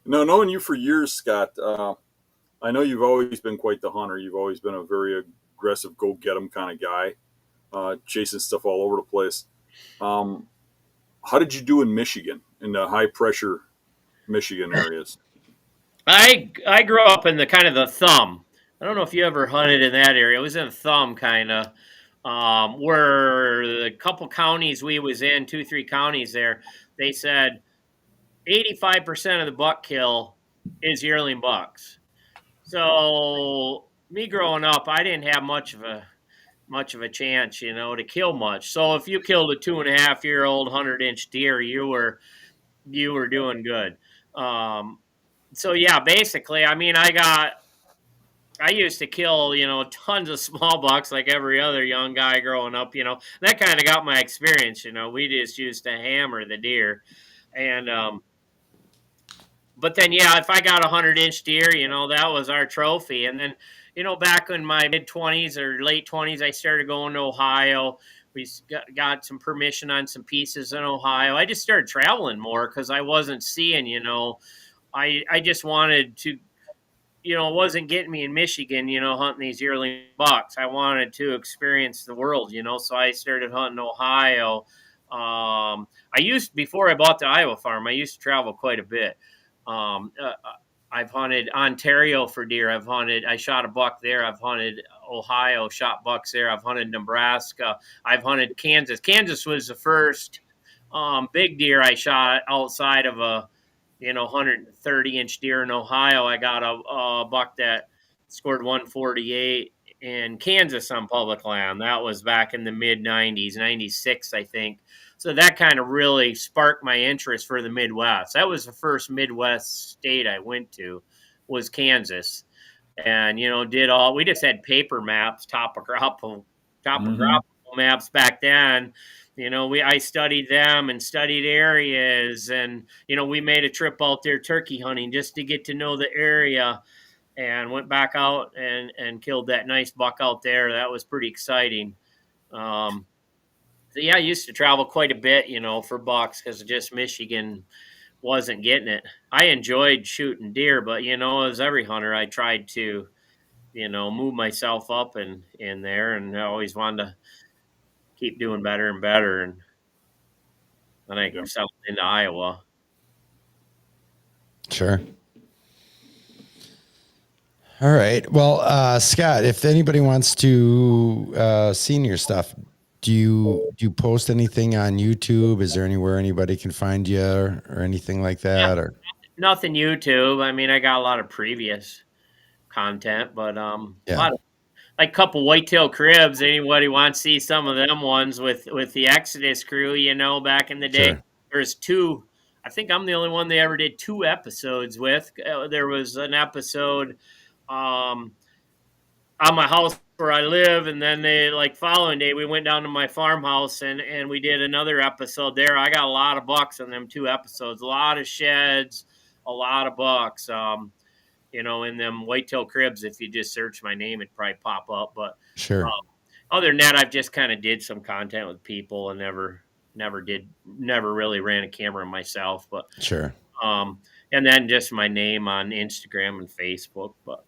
No, knowing you for years, Scott, I know you've always been quite the hunter. You've always been a very aggressive, go get 'em kind of guy, chasing stuff all over the place. How did you do in Michigan, in the high pressure Michigan areas? I grew up in the kind of the thumb. I don't know if you ever hunted in that area. It was in the thumb kind of, where the couple counties we was in, 2, 3 counties there, they said 85% of the buck kill is yearling bucks. So me growing up, I didn't have much of a chance, to kill much. So if you killed a 2.5-year-old 100-inch deer, you were doing good. So yeah, basically, I mean, I used to kill, tons of small bucks like every other young guy growing up, that kind of got my experience. We just used to hammer the deer. And, but then, yeah, if I got a 100-inch deer, that was our trophy. And then, back in my mid-20s or late 20s, I started going to Ohio. We got some permission on some pieces in Ohio. I just started traveling more because I wasn't seeing, I just wanted to, it wasn't getting me in Michigan, hunting these yearling bucks. I wanted to experience the world, so I started hunting Ohio. Before I bought the Iowa farm, I used to travel quite a bit. I've hunted Ontario for deer. I shot a buck there. I've hunted Ohio, shot bucks there. I've hunted Nebraska. I've hunted Kansas. Kansas was the first big deer I shot outside of a 130-inch deer in Ohio. I got a buck that scored 148 in Kansas on public land. That was back in the mid 90s, 96, I think. So that kind of really sparked my interest for the Midwest. That was the first Midwest state I went to, was Kansas. And, we just had paper maps, topographical maps back then. I studied them and studied areas, and, we made a trip out there turkey hunting just to get to know the area, and went back out and killed that nice buck out there. That was pretty exciting. So yeah, I used to travel quite a bit, for bucks, because just Michigan wasn't getting it. I enjoyed shooting deer, but, as every hunter, I tried to, move myself up in there, and I always wanted to keep doing better and better. And then I settled into Iowa. Sure. All right. Well, Scott, if anybody wants to see your stuff, do you post anything on YouTube? Is there anywhere anybody can find you or anything like that? Or nothing YouTube. I mean, I got a lot of previous content, but a lot of, like, couple whitetail cribs. Anybody wants to see some of them ones with the Exodus crew, back in the day. Sure. There's 2. I think I'm the only one they ever did 2 episodes with. There was an episode on my house where I live, and then following day we went down to my farmhouse and we did another episode there. I got a lot of bucks in them 2 episodes, a lot of sheds, a lot of bucks. In them whitetail cribs, if you just search my name, it'd probably pop up. But sure. Other than that, I've just kind of did some content with people and never really ran a camera myself. But sure. And then just my name on Instagram and Facebook. But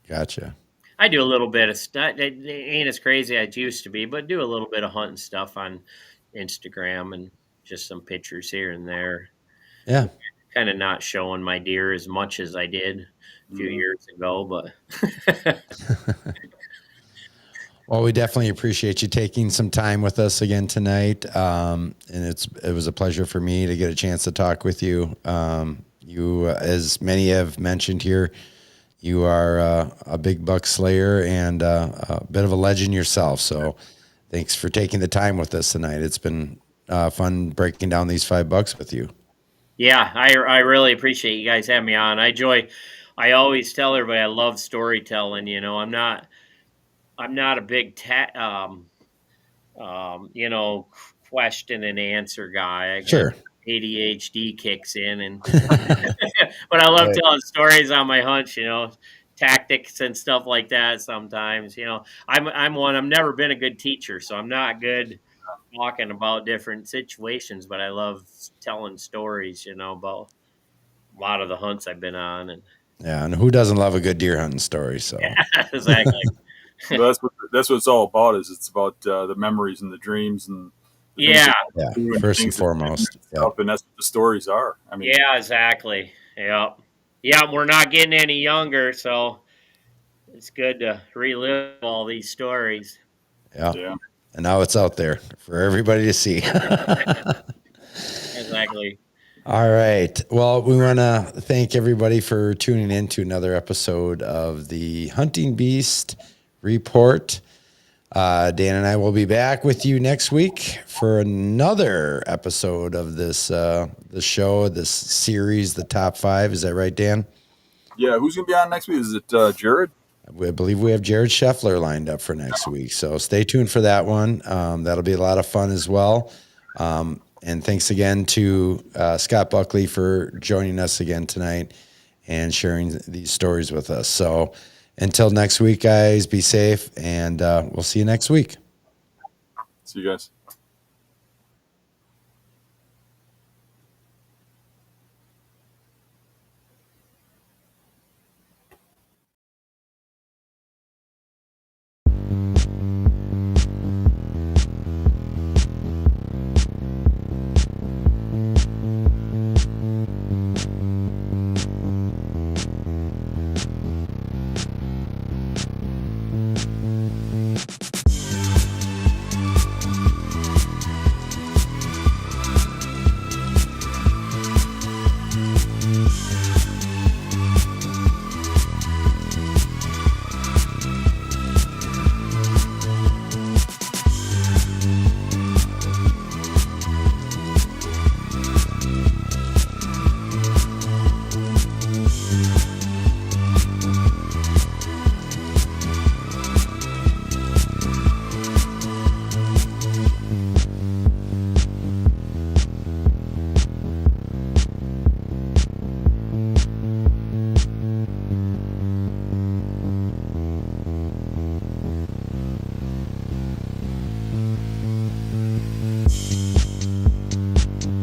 gotcha. I do a little bit of stuff. It ain't as crazy as it used to be, but do a little bit of hunting stuff on Instagram and just some pictures here and there. Yeah. kind of not showing my deer as much as I did a few years ago, but Well, we definitely appreciate you taking some time with us again tonight. And it was a pleasure for me to get a chance to talk with you. You, as many have mentioned here, you are a big buck slayer and a bit of a legend yourself. So thanks for taking the time with us tonight. It's been fun breaking down these 5 bucks with you. yeah, I really appreciate you guys having me on. I always tell everybody I love storytelling. You know, I'm not a big question and answer guy. Sure. ADHD kicks in, and but I love telling stories on my hunch. Tactics and stuff like that. Sometimes, I've never been a good teacher, so I'm not good talking about different situations. But I love telling stories. About a lot of the hunts I've been on, and who doesn't love a good deer hunting story? So exactly. So that's what it's all about. It's about the memories and the dreams and first and foremost. And that's what the stories are. I mean, yeah, exactly. Yep. We're not getting any younger, so it's good to relive all these stories. Yeah. And now it's out there for everybody to see. Exactly. All right. Well, we want to thank everybody for tuning in to another episode of the Hunting Beast Report. Dan and I will be back with you next week for another episode of this the show, this series, the top 5. Is that right, Dan? Yeah. Who's going to be on next week? Is it Jared? I believe we have Jared Scheffler lined up for next week. So stay tuned for that one. That'll be a lot of fun as well. And thanks again to Scott Buckley for joining us again tonight and sharing these stories with us. So until next week, guys, be safe, and we'll see you next week. See you guys.